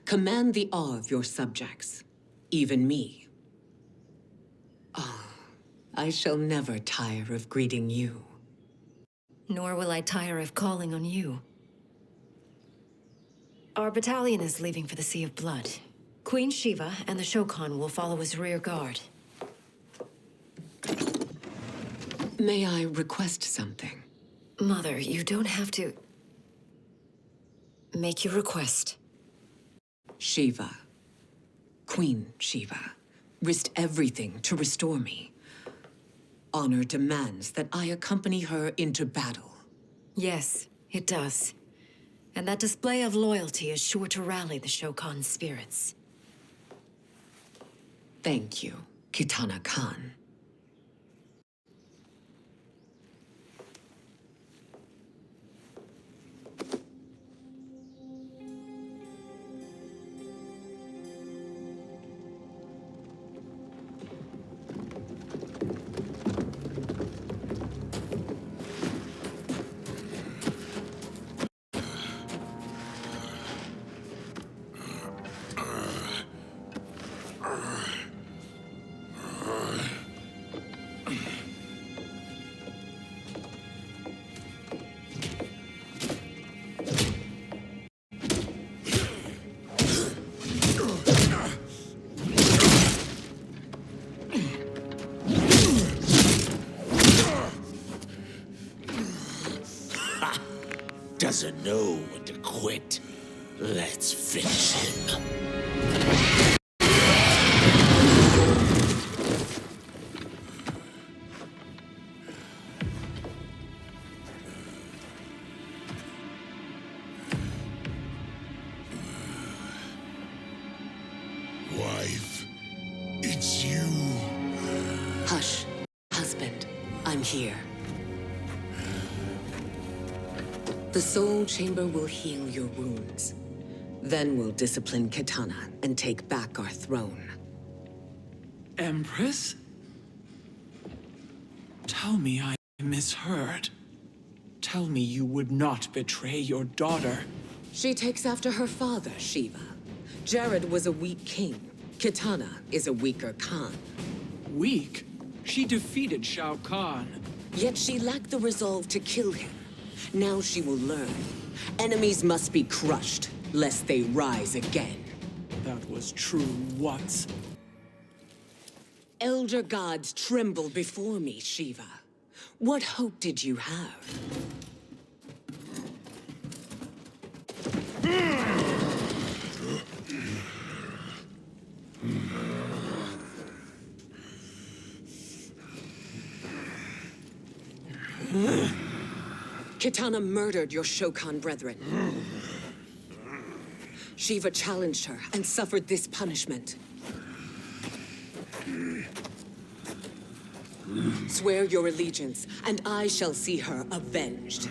Command the awe of your subjects, even me. Oh, I shall never tire of greeting you. Nor will I tire of calling on you. Our battalion is leaving for the Sea of Blood. Queen Shiva and the Shokan will follow as rear guard. May I request something? Mother, you don't have to... make your request. Shiva, Queen Shiva, risked everything to restore me. Honor demands that I accompany her into battle. Yes, it does. And that display of loyalty is sure to rally the Shokan's spirits. Thank you, Kitana Khan. Doesn't know when to quit. Let's finish him. Wife, it's you. Hush, husband. I'm here. The Soul Chamber will heal your wounds. Then we'll discipline Kitana and take back our throne. Empress? Tell me I misheard. Tell me you would not betray your daughter. She takes after her father, Shiva. Jared was a weak king. Kitana is a weaker Khan. Weak? She defeated Shao Kahn. Yet she lacked the resolve to kill him. Now she will learn. Enemies must be crushed, lest they rise again. That was true once. Elder gods tremble before me, Shiva. What hope did you have? Kitana murdered your Shokan brethren. Shiva challenged her and suffered this punishment. Swear your allegiance, and I shall see her avenged.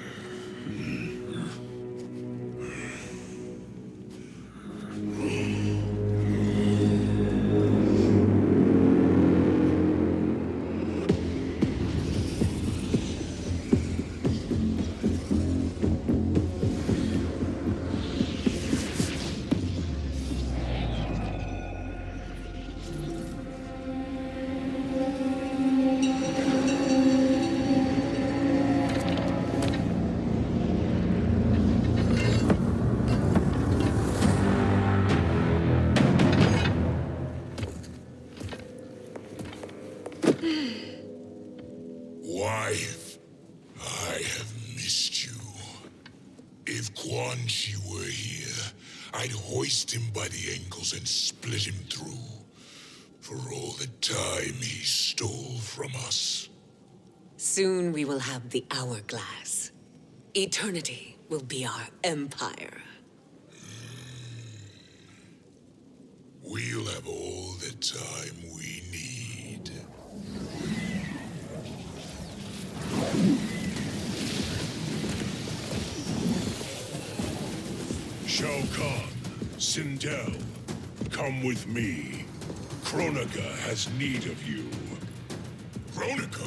Wife, I have missed you. If Quan were here, I'd hoist him by the ankles and split him through. For all the time he stole from us. Soon we will have the hourglass. Eternity will be our empire. We'll have all the time we need. Shao Kahn, Sindel, come with me. Kronika has need of you. Kronika?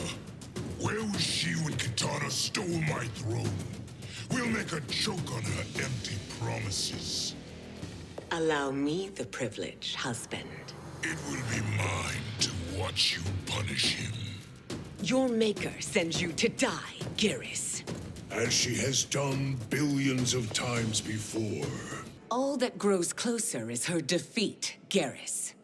Where was she when Kitana stole my throne? We'll make a joke on her empty promises. Allow me the privilege, husband. It will be mine to watch you punish him. Your maker sends you to die, Geras. As she has done billions of times before. All that grows closer is her defeat, Geras.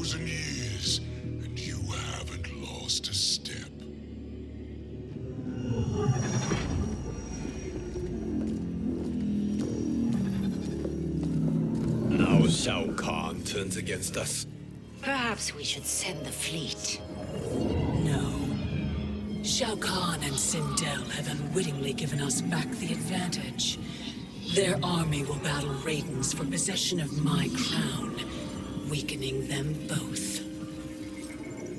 Years, and you haven't lost a step. Now Shao Kahn turns against us. Perhaps we should send the fleet. No. Shao Kahn and Sindel have unwittingly given us back the advantage. Their army will battle Raidens for possession of my crown, weakening them both.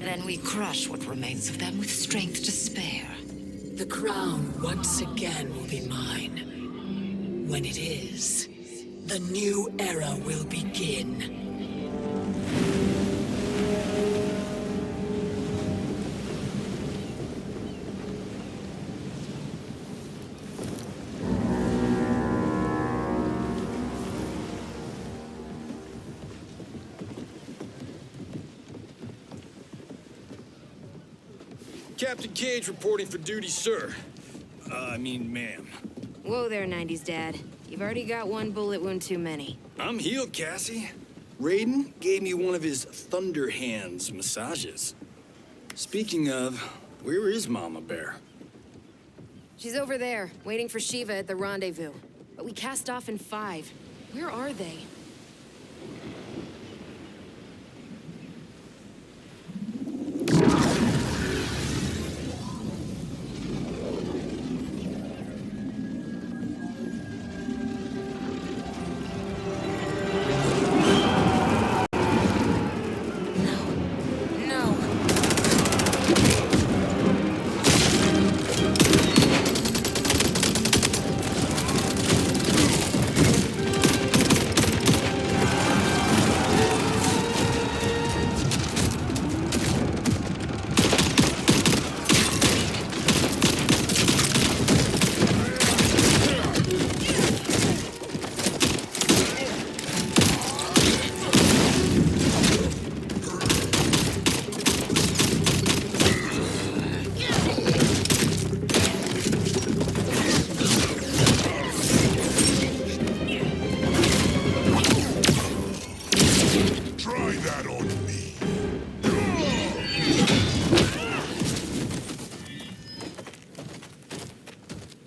Then we crush what remains of them with strength to spare. The crown once again will be mine. When it is, the new era will begin. Captain Cage reporting for duty, sir. I mean, ma'am. Whoa there, 90s dad. You've already got one bullet wound too many. I'm healed, Cassie. Raiden gave me one of his Thunder Hands massages. Speaking of, where is Mama Bear? She's over there, waiting for Shiva at the rendezvous. But we cast off in 5. Where are they?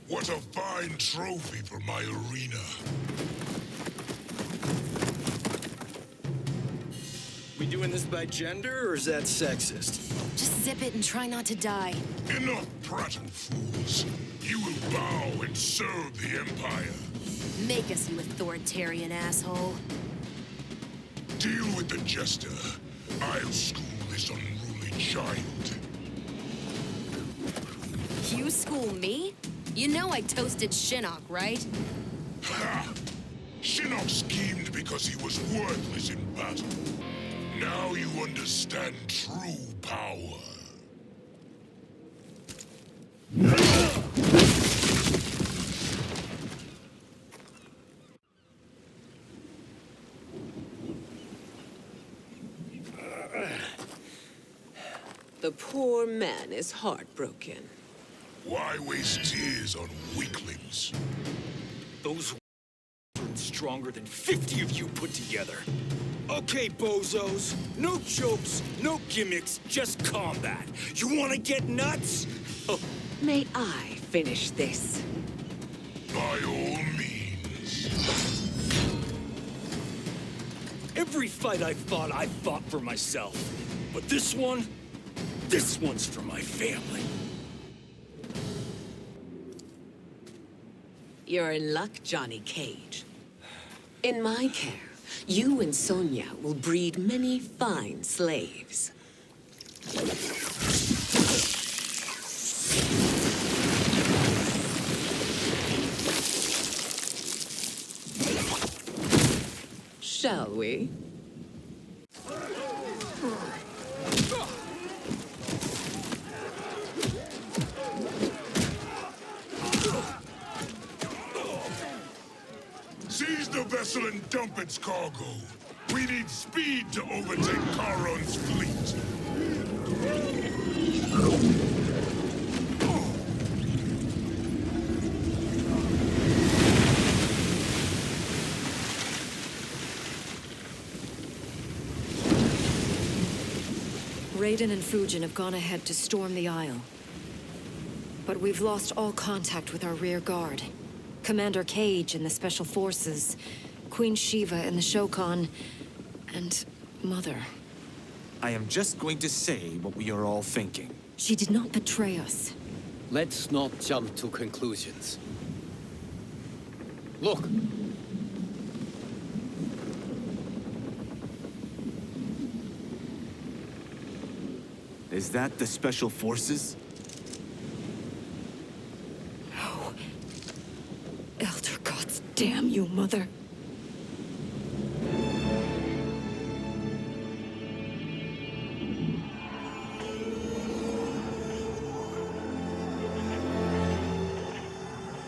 What a fine trophy for my arena. We doing this by gender, or is that sexist? Just zip it and try not to die. Enough prattle, fools. You will bow and serve the Empire. Make us, you authoritarian asshole. Deal with the jester. I'll school this unruly child. You school me? You know I toasted Shinnok, right? Ha! Shinnok schemed because he was worthless in battle. Now you understand true power. The poor man is heartbroken. Why waste tears on weaklings? Those are stronger than 50 of you put together. Okay, bozos. No jokes, no gimmicks, just combat. You wanna get nuts? Oh. May I finish this? By all means. Every fight I fought for myself. But this one's for my family. You're in luck, Johnny Cage. In my care, you and Sonya will breed many fine slaves. Shall we? Seize the vessel and dump its cargo. We need speed to overtake Charon's fleet. Raiden and Fujin have gone ahead to storm the Isle. But we've lost all contact with our rear guard. Commander Cage and the Special Forces, Queen Shiva and the Shokan, and Mother. I am just going to say what we are all thinking. She did not betray us. Let's not jump to conclusions. Look! Is that the Special Forces? No. Elder gods damn you, Mother.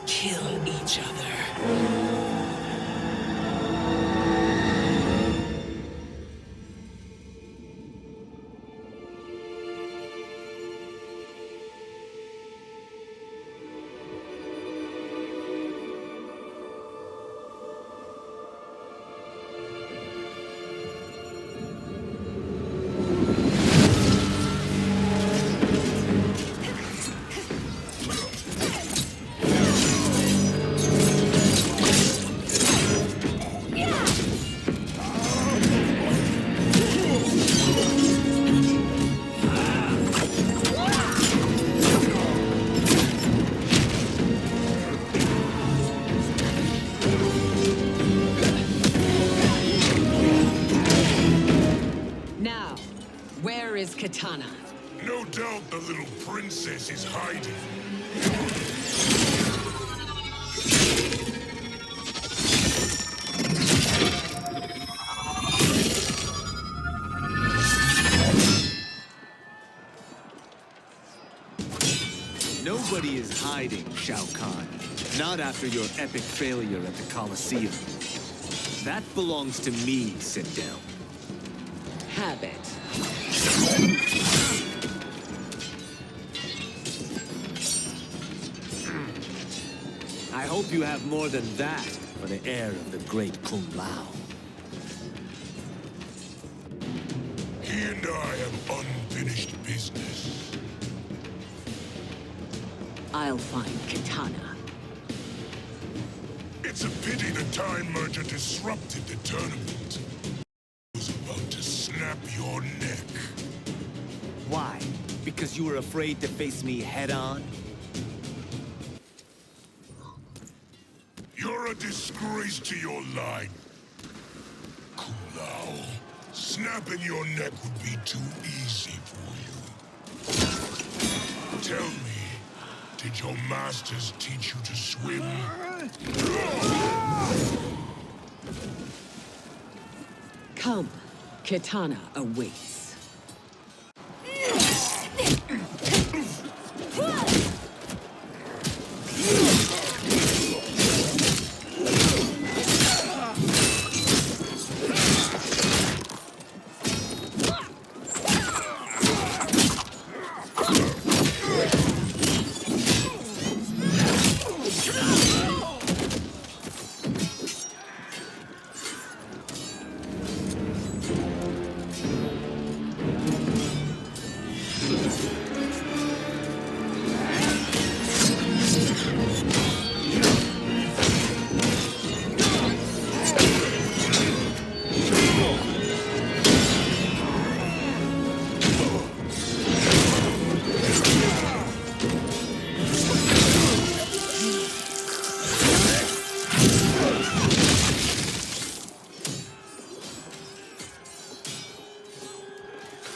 Kill each other. Katana. No doubt the little princess is hiding. Nobody is hiding, Shao Kahn. Not after your epic failure at the Colosseum. That belongs to me, Sindel. Have it. I hope you have more than that for the heir of the great Kung Lao. He and I have unfinished business. I'll find Katana. It's a pity the Time Merger disrupted the tournament. I was about to snap your neck. Why? Because you were afraid to face me head-on? You're a disgrace to your line. Kung Lao, snapping your neck would be too easy for you. Tell me, did your masters teach you to swim? Come, Katana awaits.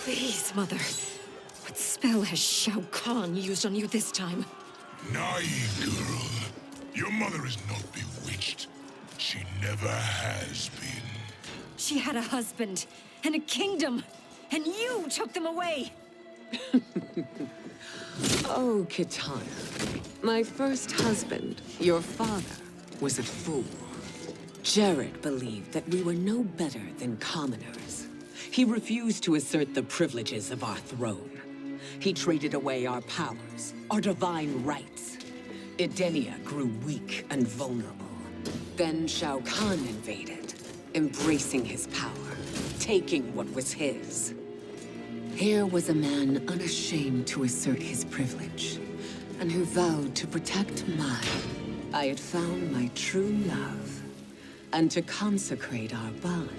Please, Mother. What spell has Shao Kahn used on you this time? Naive girl. Your mother is not bewitched. She never has been. She had a husband and a kingdom, and you took them away! Oh, Katana. My first husband, your father, was a fool. Jared believed that we were no better than commoners. He refused to assert the privileges of our throne. He traded away our powers, our divine rights. Edenia grew weak and vulnerable. Then Shao Kahn invaded, embracing his power, taking what was his. Here was a man unashamed to assert his privilege, and who vowed to protect mine. I had found my true love, and to consecrate our bond,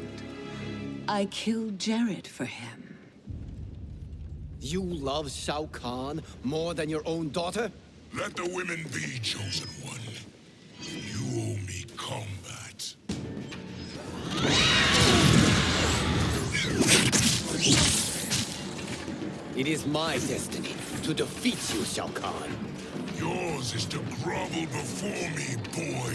I killed Jared for him. You love Shao Kahn more than your own daughter? Let the women be, Chosen One. You owe me combat. It is my destiny to defeat you, Shao Kahn. Yours is to grovel before me, boy.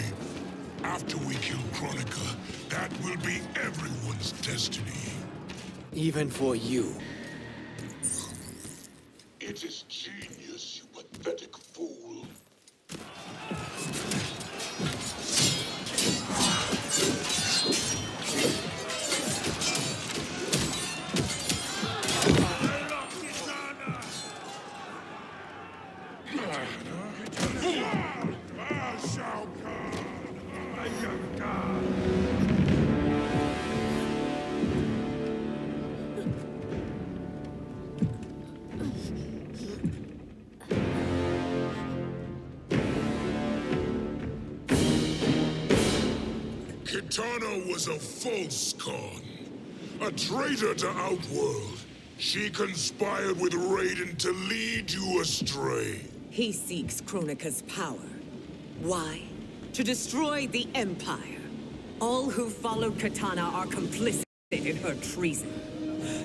After we kill Kronika, that will be everyone's destiny. Even for you. It is genius, you pathetic fool. Kitana was a false Khan, a traitor to Outworld. She conspired with Raiden to lead you astray. He seeks Kronika's power. Why? To destroy the Empire. All who followed Kitana are complicit in her treason.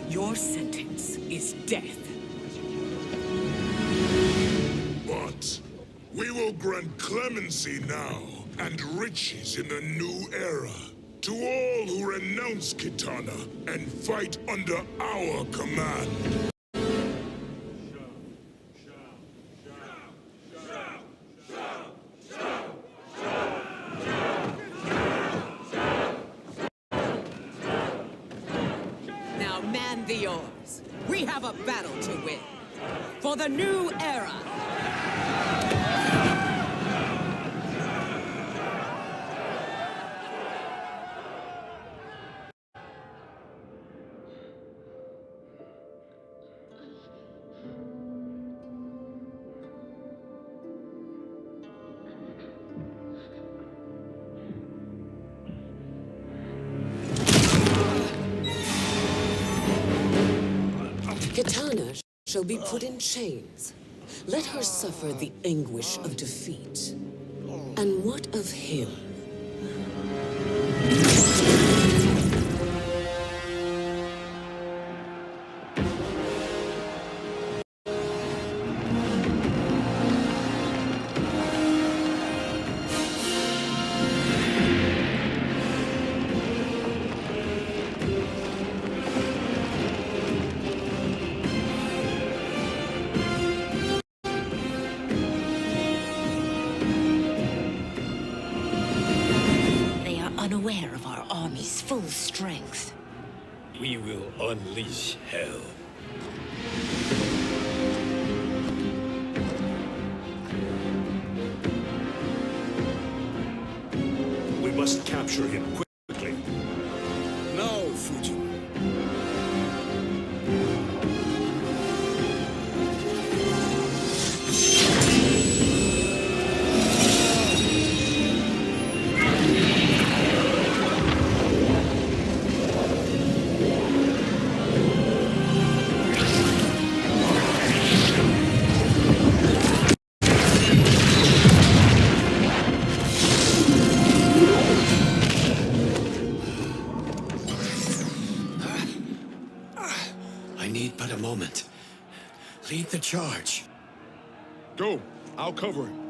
Your sentence is death. But we will grant clemency now and riches in the new era to all who renounce Kitana and fight under our command. Now man the oars. We have a battle to win. For the new era. Kitana shall be put in chains. Let her suffer the anguish of defeat. And what of him? Unaware of our army's full strength. We will unleash hell. We must capture him quickly. No, Fujin. Lead the charge. Go. I'll cover him.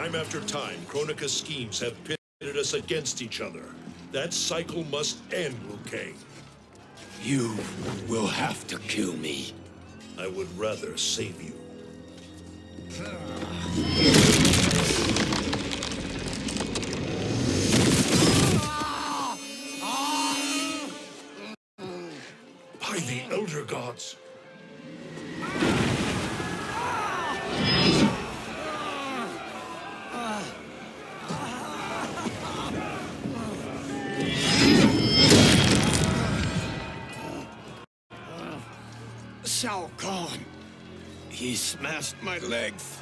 Time after time, Kronika's schemes have pitted us against each other. That cycle must end, Liu Kang. You will have to kill me. I would rather save you. By the Elder Gods! Shao Kahn! He smashed my legs.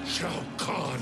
Shao Kahn!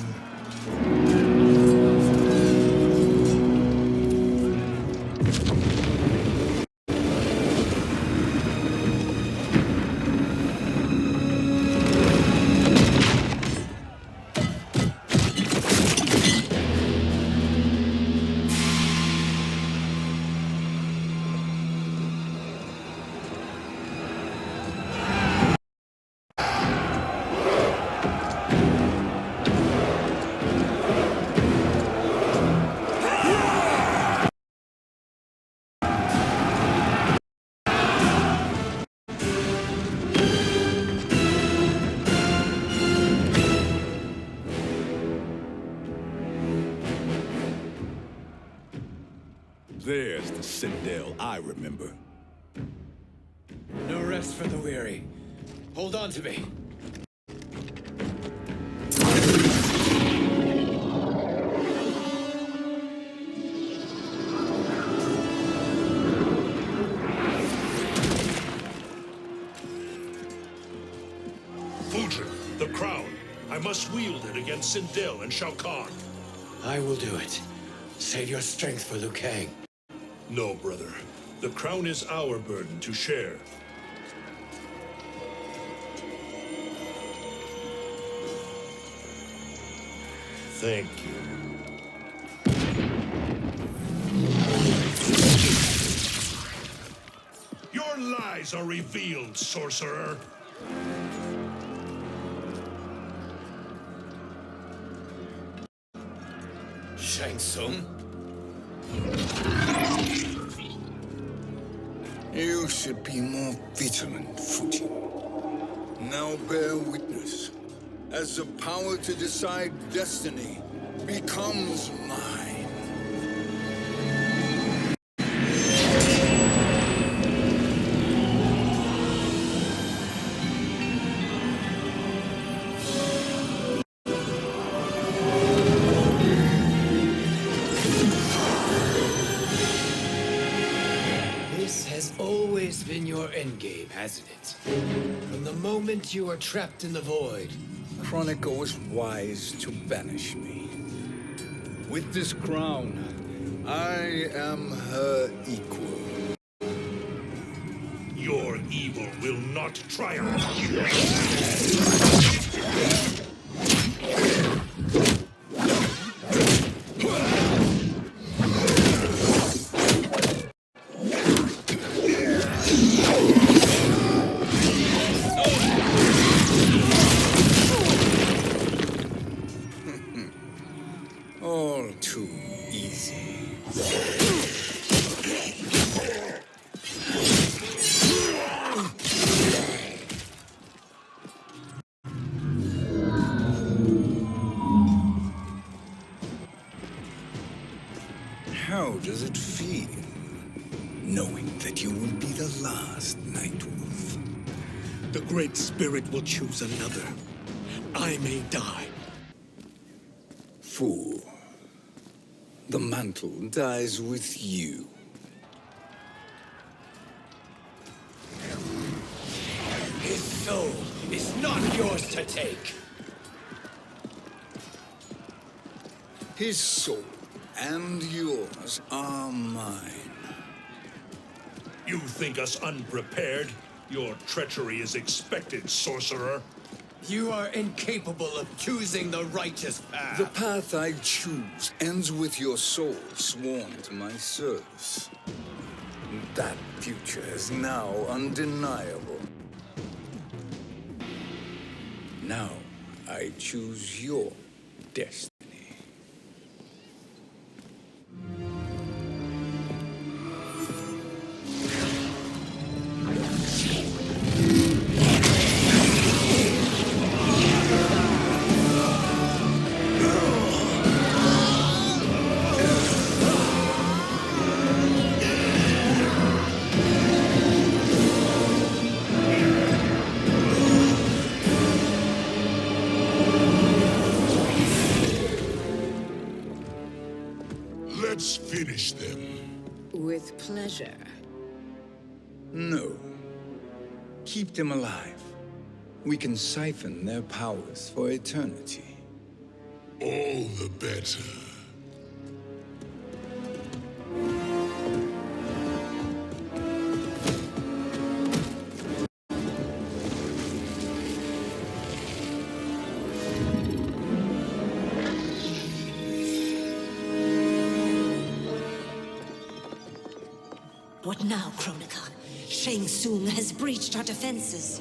There's the Citadel I remember. No rest for the weary. Hold on to me. Fujin, the crown. I must wield it against Sindel and Shao Kahn. I will do it. Save your strength for Liu Kang. No, brother. The crown is our burden to share. Thank you. Your lies are revealed, sorcerer. Shang Tsung? You should be more vigilant, Fujin. Now bear witness, as the power to decide destiny becomes mine. This has always been your endgame, hasn't it? From the moment you were trapped in the void. Kronika was wise to banish me. With this crown, I am her equal. Your evil will not triumph. All too easy. How does it feel, knowing that you will be the last Nightwolf? The Great Spirit will choose another. I may die. Fool. The mantle dies with you. His soul is not yours to take. His soul and yours are mine. You think us unprepared? Your treachery is expected, sorcerer. You are incapable of choosing the righteous path. The path I choose ends with your soul sworn to my service. That future is now undeniable. Now, I choose your destiny. Let's finish them. With pleasure. No. Keep them alive. We can siphon their powers for eternity. All the better. What now, Kronika? Tsung has breached our defenses.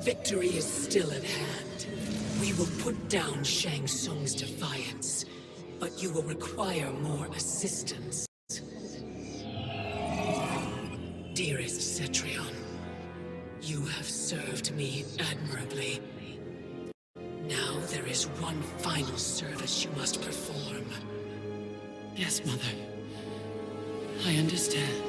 Victory is still at hand. We will put down Tsung's defiance, but you will require more assistance. Dearest Cetrion, you have served me admirably. Now there is one final service you must perform. Yes, Mother. I understand.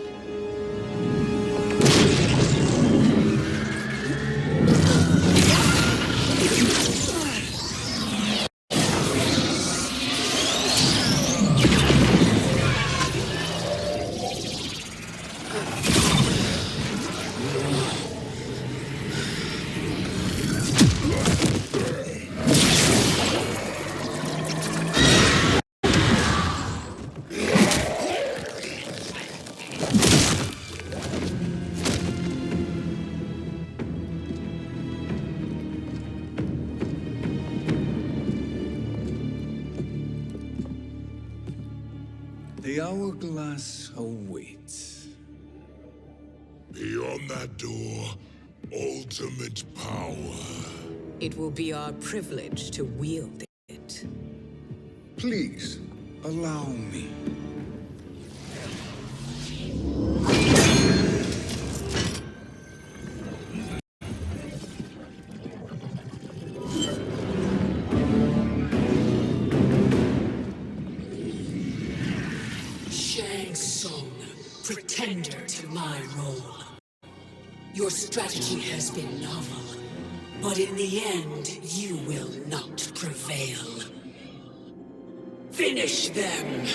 The hourglass awaits. Beyond that door, ultimate power. It will be our privilege to wield it. Please, allow me. Tsung, pretender to my role. Your strategy has been novel, but in the end, you will not prevail. Finish them!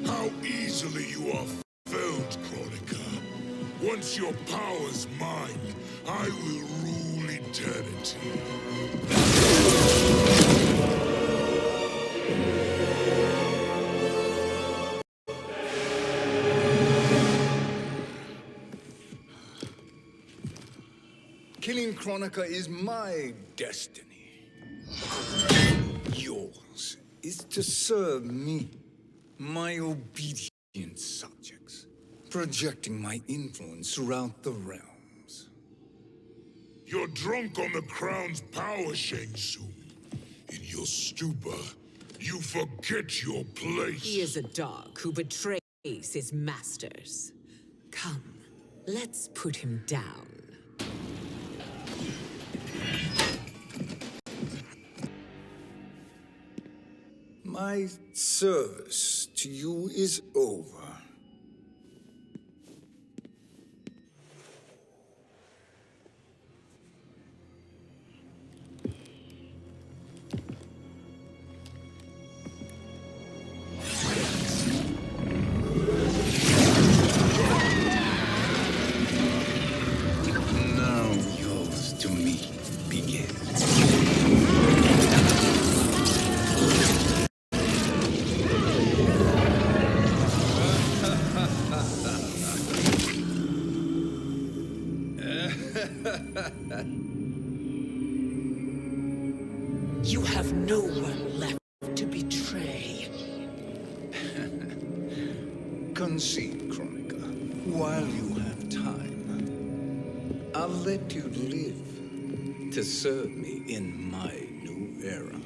How easily you are felled, Kronika. Once your power's mine, I will rule eternity. Killing Kronika is my destiny. Yours is to serve me, my obedient subjects, projecting my influence throughout the realms. You're drunk on the crown's power, Shang Tsung. In your stupor, you forget your place. He is a dog who betrays his masters. Come, let's put him down. My service to you is over. Now yours to me begins. You have no one left to betray. Concede, Chronica, while you have time. I'll let you live to serve me in my new era.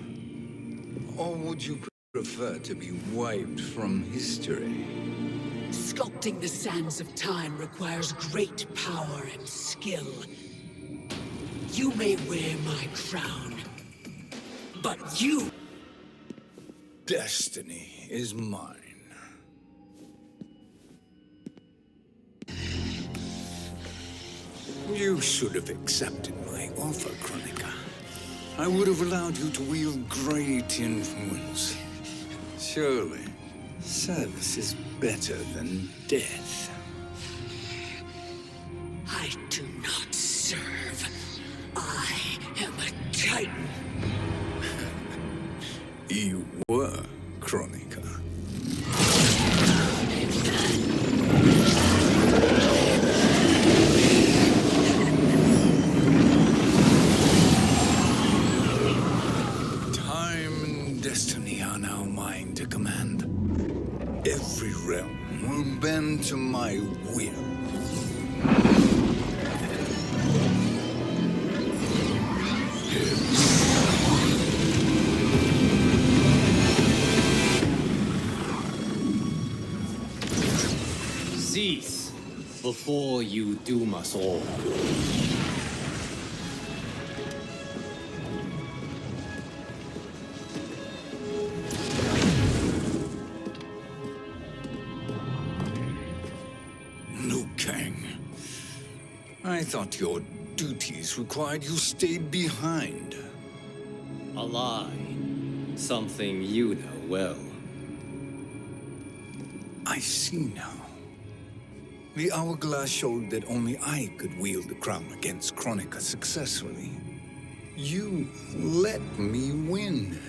Or would you prefer to be wiped from history? Sculpting the sands of time requires great power and skill. You may wear my crown, but you... Destiny is mine. You should have accepted my offer, Chronica. I would have allowed you to wield great influence. Surely, service is better than death. I do not serve. I am a Titan. You were, Chronica. Time and destiny are now mine to command. Every realm will bend to my will. Cease before you doom us all. Liu Kang, I thought your duties required you stayed behind. A lie. Something you know well. I see now. The hourglass showed that only I could wield the crown against Chronica successfully. You let me win.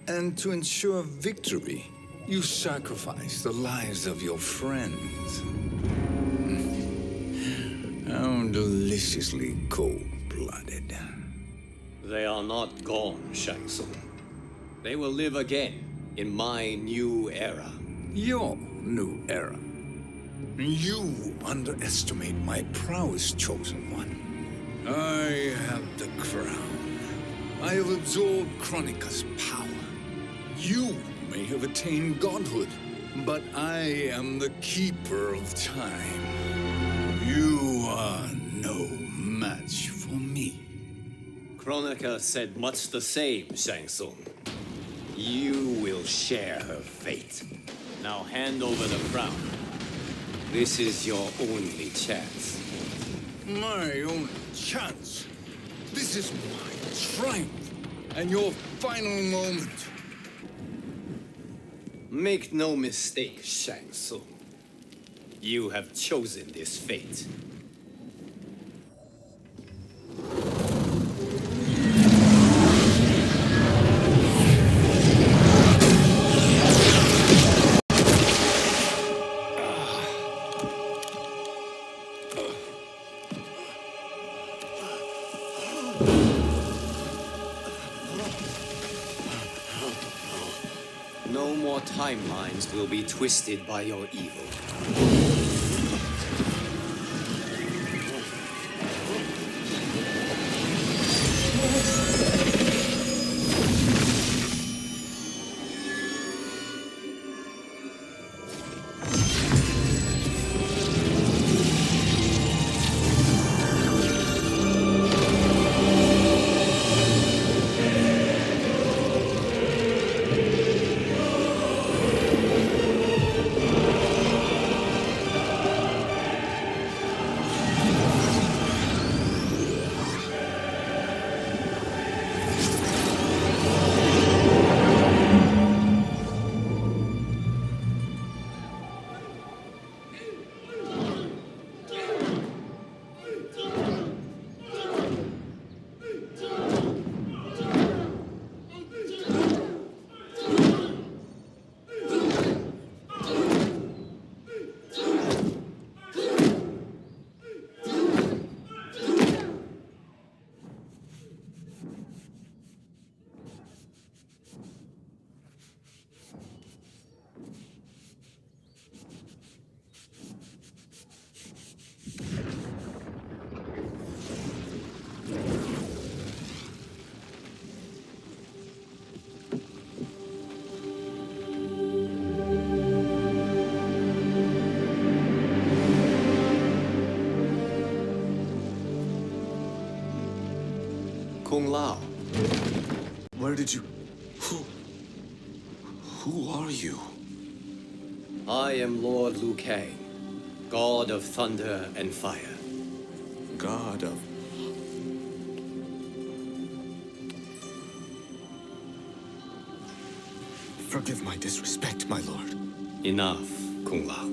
And to ensure victory, you sacrificed the lives of your friends. How deliciously cold-blooded. They are not gone, Shang Tsung. They will live again in my new era. Your new era. You underestimate my prowess, Chosen One. I have the crown. I have absorbed Chronica's power. You may have attained godhood, but I am the keeper of time. You are no match for me. Chronica said much the same, Shang Tsung. You will share her fate. Now hand over the crown. This is your only chance. My only chance? This is my triumph, and your final moment. Make no mistake, Shang Tsung. You have chosen this fate. No more timelines will be twisted by your evil. Kung Lao. Where did you... Who are you? I am Lord Liu Kang, God of thunder and fire. God of... Forgive my disrespect, my lord. Enough, Kung Lao.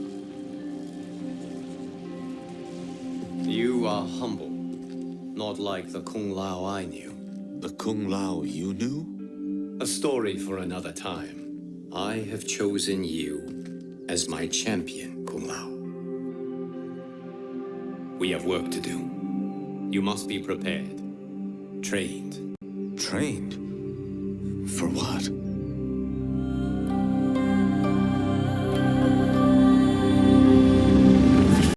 You are humble, not like the Kung Lao I knew. The Kung Lao you knew? A story for another time. I have chosen you as my champion, Kung Lao. We have work to do. You must be prepared. Trained. Trained? For what?